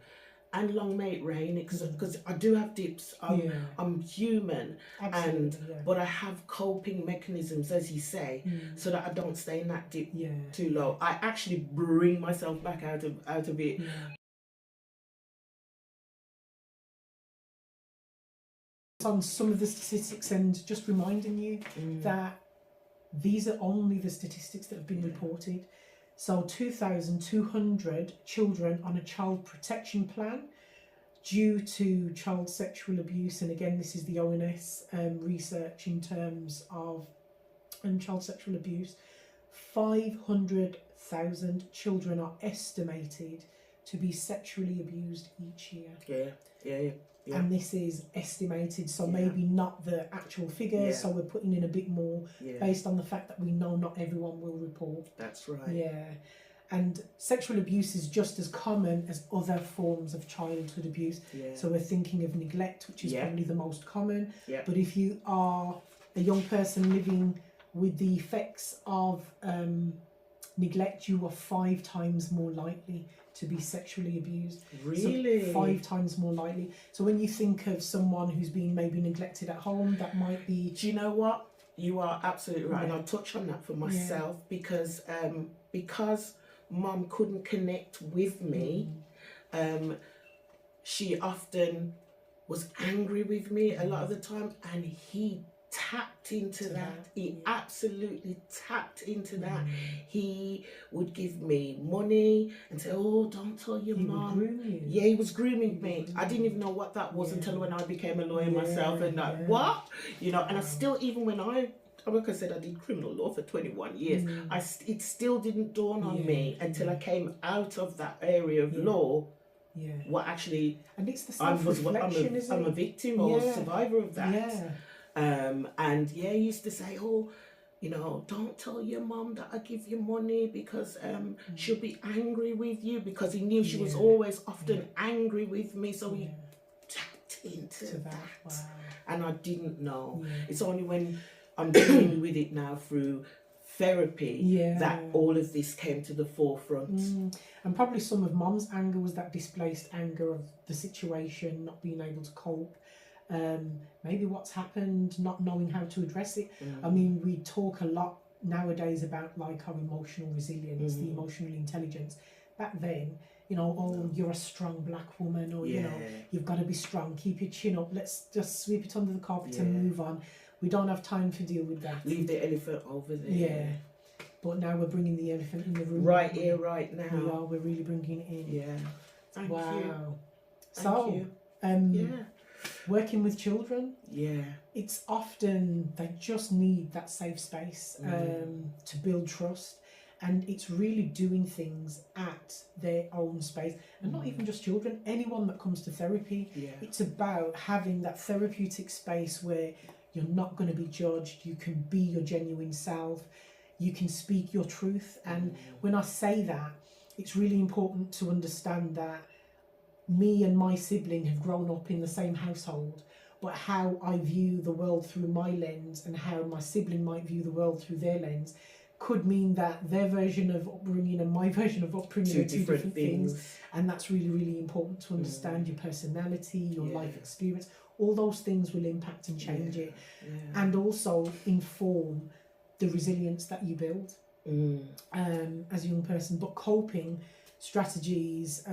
And long may it rain, because I do have dips. I'm human. Absolutely, But I have coping mechanisms, as you say, so that I don't stay in that dip too low. I actually bring myself back out of it. On some of the statistics, and just reminding you that these are only the statistics that have been reported. So 2,200 children on a child protection plan due to child sexual abuse, and again this is the ONS research in terms of child sexual abuse. 500,000 children are estimated to be sexually abused each year. Yeah. And this is estimated, so maybe not the actual figures, so we're putting in a bit more based on the fact that we know not everyone will report. That's right. Yeah. And sexual abuse is just as common as other forms of childhood abuse. So we're thinking of neglect, which is probably the most common. But if you are a young person living with the effects of neglect, you are 5 times more likely to be sexually abused. Really? So 5 times more likely. So when you think of someone who's been maybe neglected at home, that might be... Do you know what? You are absolutely right. And I'll touch on that for myself because Mum couldn't connect with me. She often was angry with me a lot of the time, and he tapped into that. He absolutely tapped into that. He would give me money and say, "Oh, don't tell your mum." Yeah, he was grooming me. I didn't even know what that was until when I became a lawyer myself, and like, what? You know, and I still, even when like I said, I did criminal law for 21 years. It still didn't dawn on me until I came out of that area of law. What actually, and it's the self-reflection, isn't it? I'm a victim or survivor of that. And he used to say, "Oh, you know, don't tell your mum that I give you money because she'll be angry with you," because he knew she was always often angry with me. So he tapped into that. Wow. And I didn't know. It's only when I'm dealing with it now through therapy that all of this came to the forefront. And probably some of Mum's anger was that displaced anger of the situation, not being able to cope. Maybe what's happened, not knowing how to address it. I mean, we talk a lot nowadays about like our emotional resilience, the emotional intelligence. Back then, you know, oh, you're a strong black woman, or you know, you've got to be strong, keep your chin up, let's just sweep it under the carpet and move on. We don't have time to deal with that. Leave the elephant over there. Yeah. But now we're bringing the elephant in the room. Right here, right now. We are. We're really bringing it in. Yeah. Thank you. So, working with children. Yeah. It's often they just need that safe space to build trust, and it's really doing things at their own space, and not even just children. Anyone that comes to therapy, it's about having that therapeutic space where you're not going to be judged. You can be your genuine self. You can speak your truth. And when I say that, it's really important to understand that me and my sibling have grown up in the same household, but how I view the world through my lens and how my sibling might view the world through their lens could mean that their version of upbringing and my version of upbringing are two different things. And that's really, really important to understand your personality, your life experience. All those things will impact and change it, and also inform the resilience that you build as a young person. But coping strategies,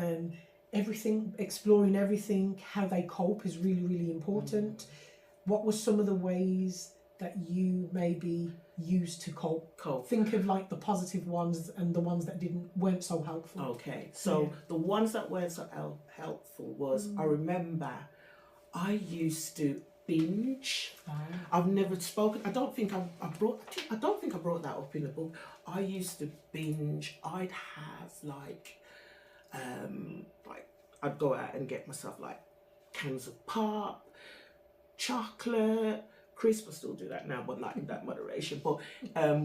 everything, exploring everything, how they cope is really, really important. What were some of the ways that you maybe used to cope? Think of like the positive ones and the ones that weren't so helpful. Okay, so the ones that weren't so helpful was, I remember I used to binge. I've never spoken. I don't think I brought that up in the book. I used to binge. I'd have like I'd go out and get myself like cans of pop, chocolate, crisp. I still do that now, but not in that moderation. But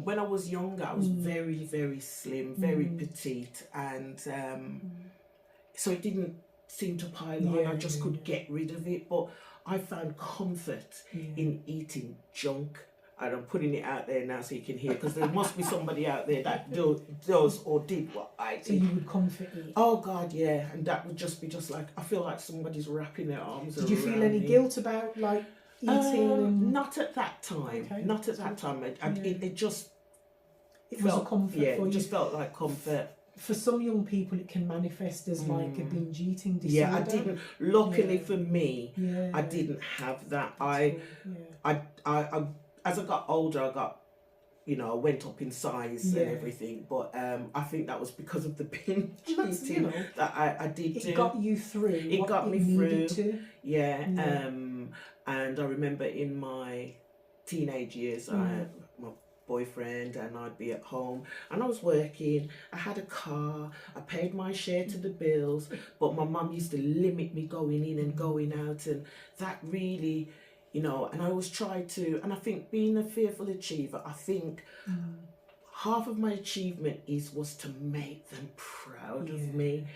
when I was younger, I was very, very slim, very petite, and so it didn't seem to pile on. I just could get rid of it. But I found comfort in eating junk. And I'm putting it out there now so you can hear, because there must be somebody out there that does or did what I did. So you would comfort eat? Oh God, yeah. And that would just be just like, I feel like somebody's wrapping their arms around me. Did you feel any guilt about like eating? Not at that time. Okay. Not at that time. It just it was a comfort for you. It just felt like comfort. For some young people, it can manifest as like a binge eating disorder. Yeah, I didn't. Luckily for me, I didn't have that. I as I got older, I went up in size and everything. But I think that was because of the binge eating that I did do. It got you through. It got me through. To. Yeah. And I remember in my teenage years, I had my boyfriend and I'd be at home and I was working. I had a car. I paid my share to the bills, but my mum used to limit me going in and going out, and that really, and I always tried to, and I think being a fearful achiever, I think half of my achievement was to make them proud of me.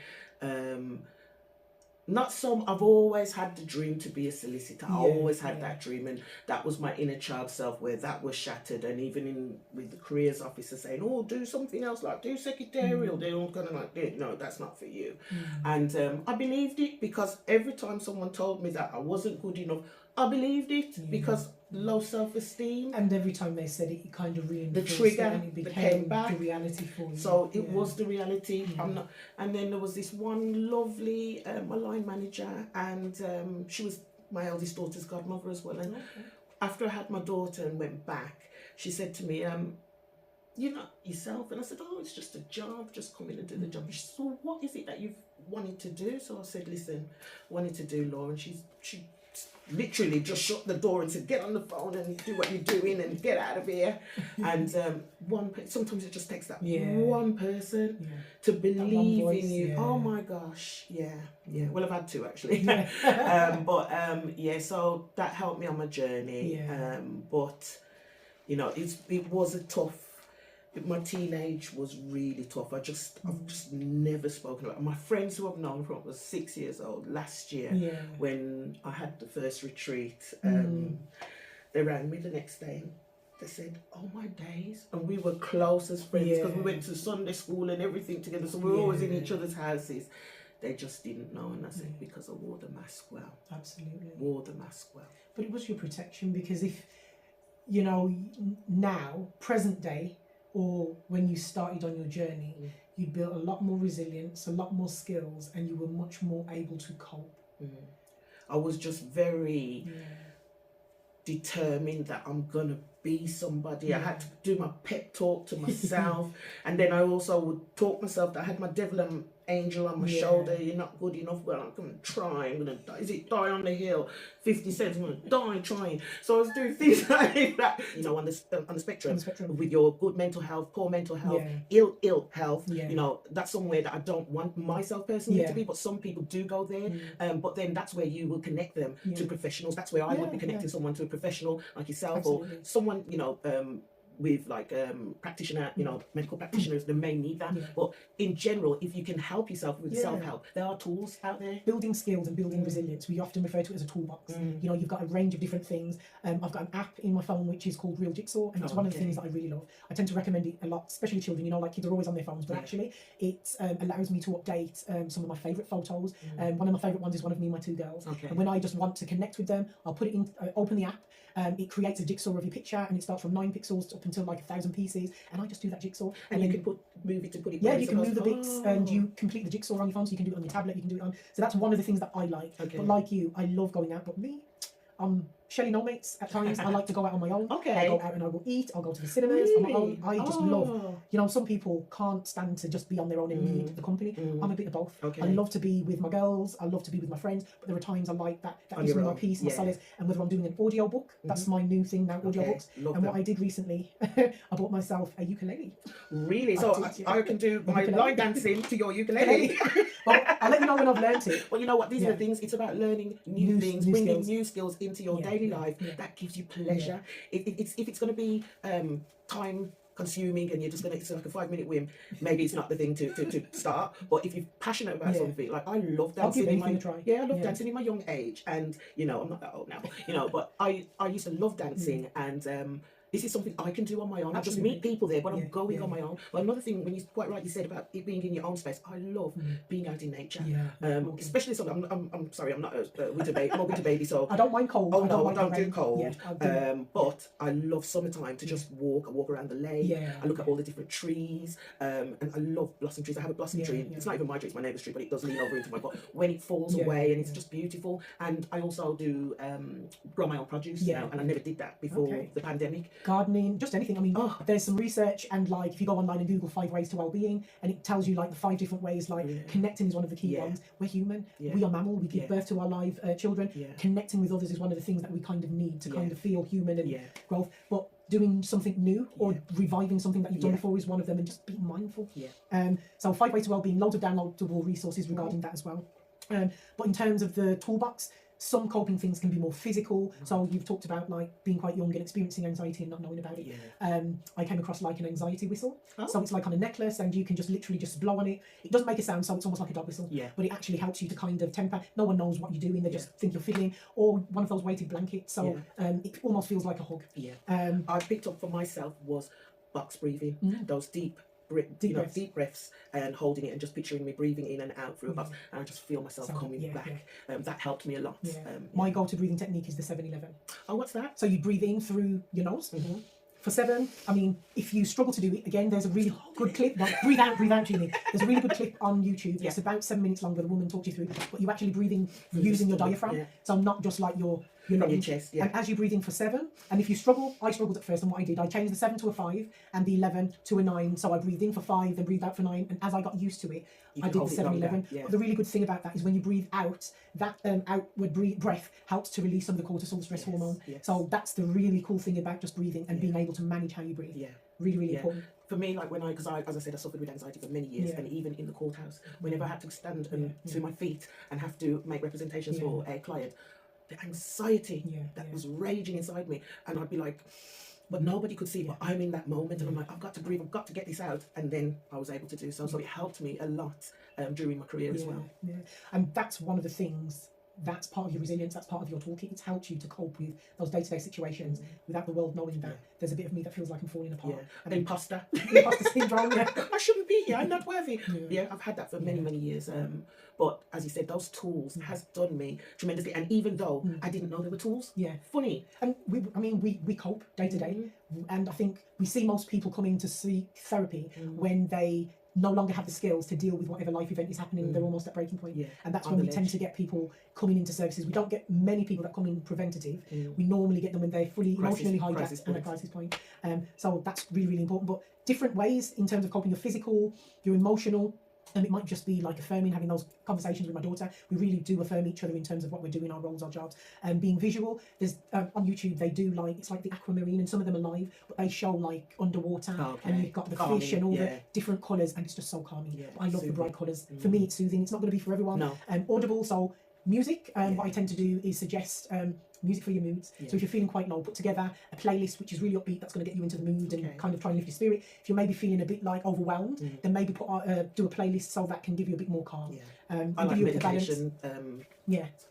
I've always had the dream to be a solicitor. I always had that dream, and that was my inner child self where that was shattered. And even with the careers officer saying, "Oh, do something else, like do secretarial," they're all kind of like, "No, that's not for you." And I believed it, because every time someone told me that I wasn't good enough, I believed it, because low self-esteem. And every time they said it, you kind of reinforced the trigger it, and it became the reality for you. So it was the reality. And then there was this one lovely a line manager, and she was my eldest daughter's godmother as well. And after I had my daughter and went back, she said to me, "You're not yourself." And I said, "Oh, it's just a job, just come in and do the job." She said, "So what is it that you've wanted to do?" So I said, "Listen, I wanted to do law." And she literally just shut the door and said, "Get on the phone and do what you're doing and get out of here." And sometimes it just takes that one person to believe in you. Oh my gosh, well, I've had two actually. So that helped me on my journey. But it was a tough. My teenage was really tough. I've just never spoken about it. My friends who I've known from I was 6 years old last year, when I had the first retreat, they rang me the next day and they said, "Oh my days," and we were close as friends because we went to Sunday school and everything together, so we were always in each other's houses. They just didn't know, and I said, because I wore the mask well. Absolutely. Wore the mask well. But it was your protection, because if, now, present day, or when you started on your journey, you built a lot more resilience, a lot more skills, and you were much more able to cope. I was just very determined that I'm gonna be somebody. I had to do my pep talk to myself, and then I also would talk myself that I had my devil and angel on my shoulder. "You're not good enough." "Well, I'm gonna try. I'm gonna die. Is it die on the hill? 50 cents. I'm gonna die trying." So I was doing things like that. On the spectrum, with your good mental health, poor mental health, ill health. That's somewhere that I don't want myself personally to be. But some people do go there. But then that's where you will connect them to professionals. That's where I would be connecting someone to a professional like yourself. Absolutely. Or someone with like practitioner, medical practitioners, they may need that. But in general, if you can help yourself with self-help, there are tools out there. Building skills and building resilience, we often refer to it as a toolbox. You've got a range of different things. I've got an app in my phone which is called Real Jigsaw, and it's one of the things that I really love. I tend to recommend it a lot, especially children. Like kids are always on their phones, but actually it allows me to update some of my favourite photos. One of my favourite ones is one of me and my two girls. And when I just want to connect with them, I'll put it in, open the app. It creates a jigsaw of your picture, and it starts from 9 pixels up until like 1,000 pieces, and I just do that jigsaw. And you can move it to put it. Yeah, you can move the bits, and you complete the jigsaw on your phone, so you can do it on your tablet. You can do it on. So that's one of the things that I like. But like you, I love going out. But me, I'm Shelley no mates at times. I like to go out on my own. Okay. I'll go out and I will eat. I'll go to the cinemas on my own. I just love, you know, some people can't stand to just be on their own and need the company. I'm a bit of both. Okay. I love to be with my girls. I love to be with my friends. But there are times I like that gives me my peace, my solace. And whether I'm doing an audio book, that's my new thing now, audio books. And what I did recently, I bought myself a ukulele. Really? So I can do my line dancing to your ukulele. Well, I'll let you know when I've learned it. Well, you know what? These are the things. It's about learning new things, bringing skills. new skills into your daily life. That gives you pleasure. If it's going to be time consuming and you're just going to, it's like a 5-minute whim, maybe it's not the thing to start. But if you're passionate about something, like I love dancing. I love dancing in my young age, and you know I'm not that old now. You know, but I used to love dancing, and this is something I can do on my own. I just meet people there, but I'm going on my own. But another thing, when you quite right, you said about it being in your own space. I love being out in nature, especially. So I'm sorry, I'm not a winter baby. I'm a winter baby, so I don't mind cold. Oh no, I don't do cold. But I love summertime to just walk around the lake. I look at all the different trees, and I love blossom trees. I have a blossom tree. It's not even my tree; it's my neighbour's tree, but it does lean over into my. But when it falls away, and it's just beautiful. And I also do grow my own produce now, and I never did that before the pandemic. Gardening, just anything. I mean, there's some research, and like if you go online and Google 5 ways to well-being, and it tells you like the 5 different ways. Like connecting is one of the key ones. We're human. We are mammal. We give birth to our live children. Connecting with others is one of the things that we kind of need to kind of feel human and growth. But doing something new or reviving something that you've done before is one of them, and just being mindful. So 5 ways to well-being, loads of downloadable resources regarding that as well. But in terms of the toolbox, some coping things can be more physical. So you've talked about like being quite young and experiencing anxiety and not knowing about it. I came across like an anxiety whistle. So it's like on a necklace, and you can just literally just blow on it. It doesn't make a sound, so it's almost like a dog whistle. But it actually helps you to kind of temper. No one knows what you're doing. They just think you're fiddling. Or one of those weighted blankets. So it almost feels like a hug. I picked up for myself was box breathing. Those deep breaths, and holding it and just picturing me breathing in and out through a box, and I just feel myself coming back. That helped me a lot. My go-to breathing technique is the 7-11. Oh, what's that? So you breathe in through your nose. For 7, I mean, if you struggle to do it, again, there's a really good clip. Like, breathe out, Julie. There's a really good clip on YouTube. It's about 7 minutes long where the woman talks you through, but you actually breathing using your diaphragm. So not just like your chest. And as you breathe in for 7, and if you struggle, I struggled at first, and what I did, I changed the 7 to a 5 and the 11 to a 9. So I breathed in for 5, then breathed out for 9, and as I got used to it, I did the 7-11. But the really good thing about that is when you breathe out, that outward breath helps to release some of the cortisol stress hormone. So that's the really cool thing about just breathing and being able to manage how you breathe. Really, really important. For me, like because as I said, I suffered with anxiety for many years, and even in the courthouse, whenever I had to stand to my feet and have to make representations for a client, the anxiety that was raging inside me, and I'd be like, but nobody could see, but I'm in that moment, and I'm like, I've got to breathe, I've got to get this out, and then I was able to do so. So it helped me a lot during my career as well. And that's one of the things. That's part of your resilience, that's part of your toolkit. It's helped you to cope with those day-to-day situations without the world knowing that there's a bit of me that feels like I'm falling apart. And imposter. Imposter syndrome, I shouldn't be here, I'm not worthy. I've had that for many years. But as you said, those tools has done me tremendously. And even though I didn't know there were tools, funny. And we cope day to day. And I think we see most people coming to seek therapy when they no longer have the skills to deal with whatever life event is happening. They're almost at breaking point. And that's when we tend to get people coming into services. We don't get many people that come in preventative. We normally get them when they're fully emotionally hijacked and a crisis point. So that's really, really important. But different ways in terms of coping: your physical, your emotional. It might just be like affirming, having those conversations with my daughter. We really do affirm each other in terms of what we're doing, our roles, our jobs, and being visual. There's on YouTube they do it's like the aquamarine, and some of them are live, but they show like underwater, and you've got the fish and all the different colours, and it's just so calming. I love the bright colours. For me, it's soothing. It's not going to be for everyone. Audible, so music. What I tend to do is suggest music for your moods. So if you're feeling quite low, put together a playlist which is really upbeat, that's going to get you into the mood and kind of try and lift your spirit. If you're maybe feeling a bit like overwhelmed, then maybe do a playlist so that can give you a bit more calm. I like meditation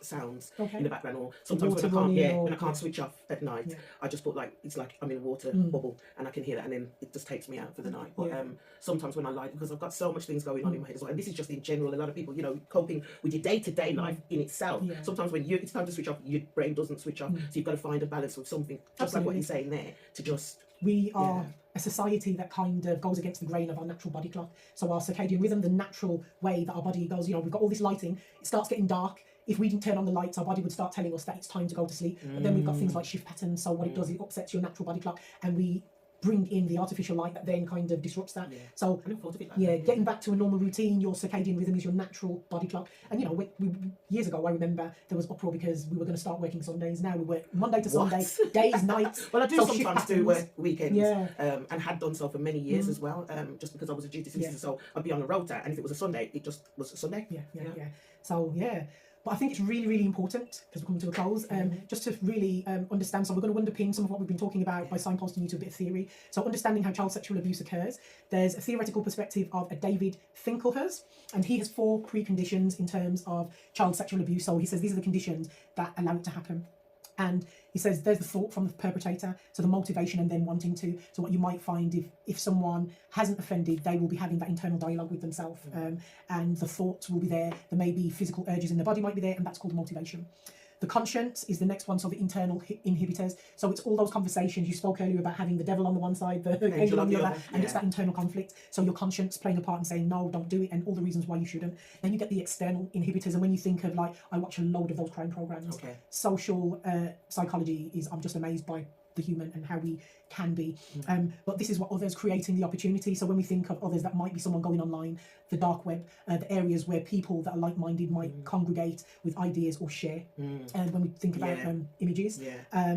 sounds in the background, or sometimes when I can't switch off at night, I just put it's like I'm in a water bubble and I can hear that, and then it just takes me out for the night. But sometimes when I lie, because I've got so much things going on in my head as well, and this is just in general, a lot of people, coping with your day-to-day life in itself. Sometimes when it's time to switch off, your brain doesn't switch off, so you've got to find a balance with something, just like what you're saying there, to just... We are a society that kind of goes against the grain of our natural body clock. So our circadian rhythm, the natural way that our body goes, we've got all this lighting, it starts getting dark, if we didn't turn on the lights, our body would start telling us that it's time to go to sleep. But then we've got things like shift patterns. So what it does, it upsets your natural body clock, and we bring in the artificial light that then kind of disrupts that. So getting back to a normal routine, your circadian rhythm is your natural body clock. And you know, years ago, I remember there was uproar because we were going to start working Sundays. Now we work Monday to Sunday, days, nights. Well, I do sometimes do work weekends, and had done so for many years as well, just because I was a duty solicitor. So I'd be on a rota, and if it was a Sunday, it just was a Sunday. So but I think it's really, really important, because we're coming to a close, just to really understand. So we're going to underpin some of what we've been talking about by signposting you to a bit of theory. So understanding how child sexual abuse occurs. There's a theoretical perspective of a David Finkelhurst, and he has 4 preconditions in terms of child sexual abuse. So he says these are the conditions that allow it to happen. And he says there's the thought from the perpetrator, so the motivation and then wanting to. So what you might find if someone hasn't offended, they will be having that internal dialogue with themselves, and the thoughts will be there. There may be physical urges in the body might be there, and that's called motivation. The conscience is the next one, so the internal inhibitors. So it's all those conversations you spoke earlier about, having the devil on the one side, the angel on the other, and it's that internal conflict. So your conscience playing a part in saying, no, don't do it, and all the reasons why you shouldn't. Then you get the external inhibitors, and when you think of, like, I watch a load of those crime programs. Social psychology is, I'm just amazed by the human and how we can be. But this is what others creating the opportunity. So when we think of others, that might be someone going online, the dark web, the areas where people that are like-minded might congregate with ideas or share. And when we think about images,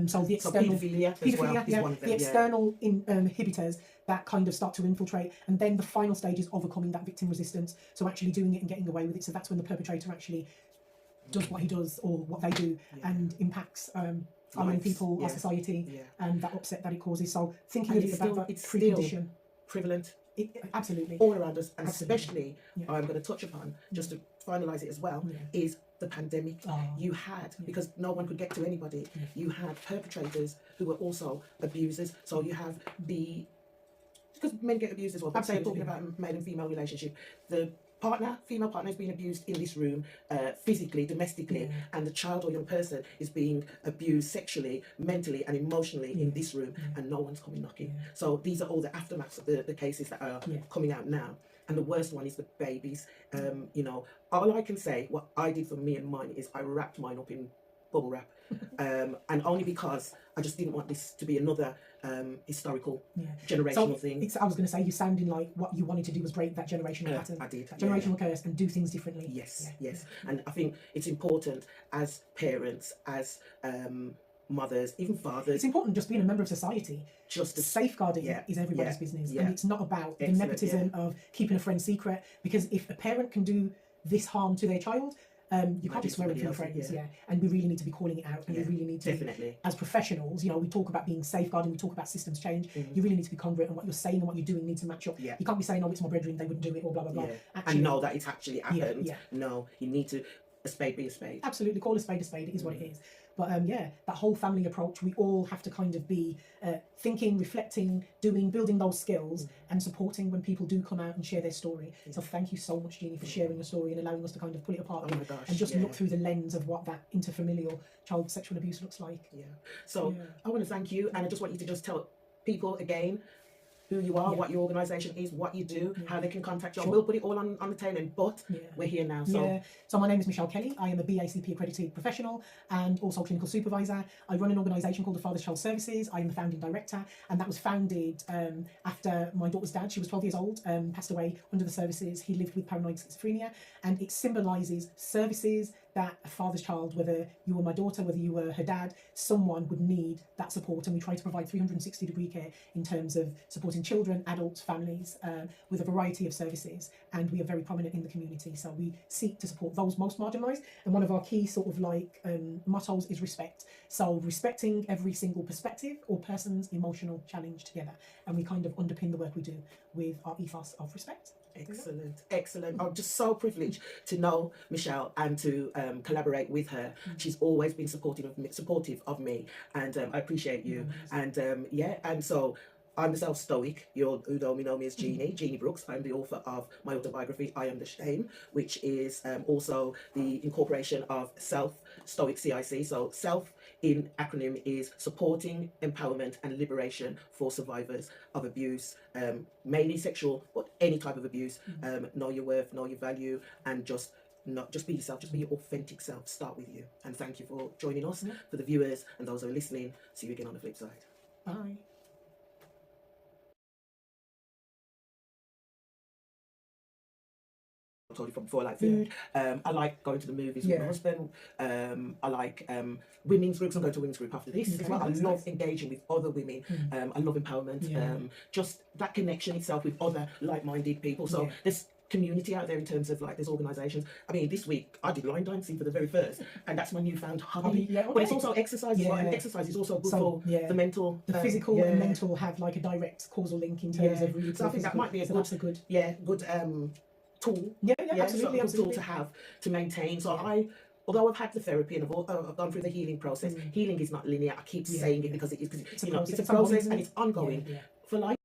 so the external pedophilia, the external inhibitors that kind of start to infiltrate, and then the final stage is overcoming that victim resistance. So actually doing it and getting away with it. So that's when the perpetrator actually does what he does, or what they do, and impacts our own people, our society, and that upset that it causes. So thinking about that precondition. Prevalent. Absolutely. All around us, and especially, I'm going to touch upon, just to finalise it as well, is the pandemic. You had, because no one could get to anybody, you had perpetrators who were also abusers. So you have because men get abused as well, but say talking about a male and female relationship, the female partner is being abused in this room, physically, domestically, and the child or young person is being abused sexually, mentally, and emotionally in this room, and no one's coming knocking. So these are all the aftermaths of the cases that are coming out now. And the worst one is the babies. You know, all I can say, what I did for me and mine, is I wrapped mine up in bubble wrap, and only because I just didn't want this to be another historical generational thing. I was going to say, you sounding like what you wanted to do was break that generational pattern. I did. That generational curse, and do things differently. Yes. And I think it's important as parents, as mothers, even fathers. It's important just being a member of society. Just safeguarding is everybody's business, and it's not about the nepotism of keeping a friend secret. Because if a parent can do this harm to their child, you can't be swearing to your friends, and we really need to be calling it out, and we really need to, as professionals, you know, we talk about being safeguarding, we talk about systems change, you really need to be congruent, and what you're saying and what you're doing needs to match up. You can't be saying, oh, it's my brethren, they wouldn't do it, or blah blah blah. Actually, and know that it's actually happened. No, you need to, a spade be a spade. Absolutely, call a spade, it is what it is. But that whole family approach, we all have to kind of be thinking, reflecting, doing, building those skills, and supporting when people do come out and share their story. So thank you so much, Jeannie, for sharing your story and allowing us to kind of pull it apart and just look through the lens of what that interfamilial child sexual abuse looks like. So I want to thank you, and I just want you to just tell people again who you are, what your organisation is, what you do, how they can contact you. We'll put it all on the tail end, but we're here now. So my name is Michelle Kelly. I am a BACP accredited professional and also clinical supervisor. I run an organisation called the Father's Child Services. I am the founding director, and that was founded after my daughter's dad, she was 12 years old, passed away under the services. He lived with paranoid schizophrenia, and it symbolises services that a father's child, whether you were my daughter, whether you were her dad, someone would need that support. And we try to provide 360-degree care in terms of supporting children, adults, families, with a variety of services. And we are very prominent in the community. So we seek to support those most marginalised. And one of our key sort of like mottos is respect. So respecting every single perspective or person's emotional challenge together. And we kind of underpin the work we do with our ethos of respect. Excellent. I'm just so privileged to know Michelle and to collaborate with her. She's always been supportive of me, and I appreciate you. And and so I'm myself Stoic. You know me as Jeannie Brooks. I'm the author of my autobiography, I Am the Shame, which is also the incorporation of S.E.L.F, Stoic CIC. So S.E.L.F in acronym is Supporting Empowerment and Liberation for Survivors of Abuse, mainly sexual, but any type of abuse. Know your worth, know your value, and just not just be yourself, just be your authentic self. Start with you. And thank you for joining us. For the viewers and those who are listening, see you again on the flip side. Bye. I told you from before, I like food. I like going to the movies with my husband. I like women's groups. I'm going to a women's group after this as well. I love engaging with other women. I love empowerment. Just that connection itself with other like-minded people. So there's community out there in terms of like there's organisations. I mean, this week I did line dancing for the very first, and that's my newfound hobby. But it's also exercise as well, and exercise is also good for the mental, the physical and mental have like a direct causal link in terms of really. So I think that might be a good tool. Absolutely, tool to have to maintain. So although I've had the therapy and I've gone through the healing process, healing is not linear. I keep saying it because it is, it's a process and it's ongoing for life.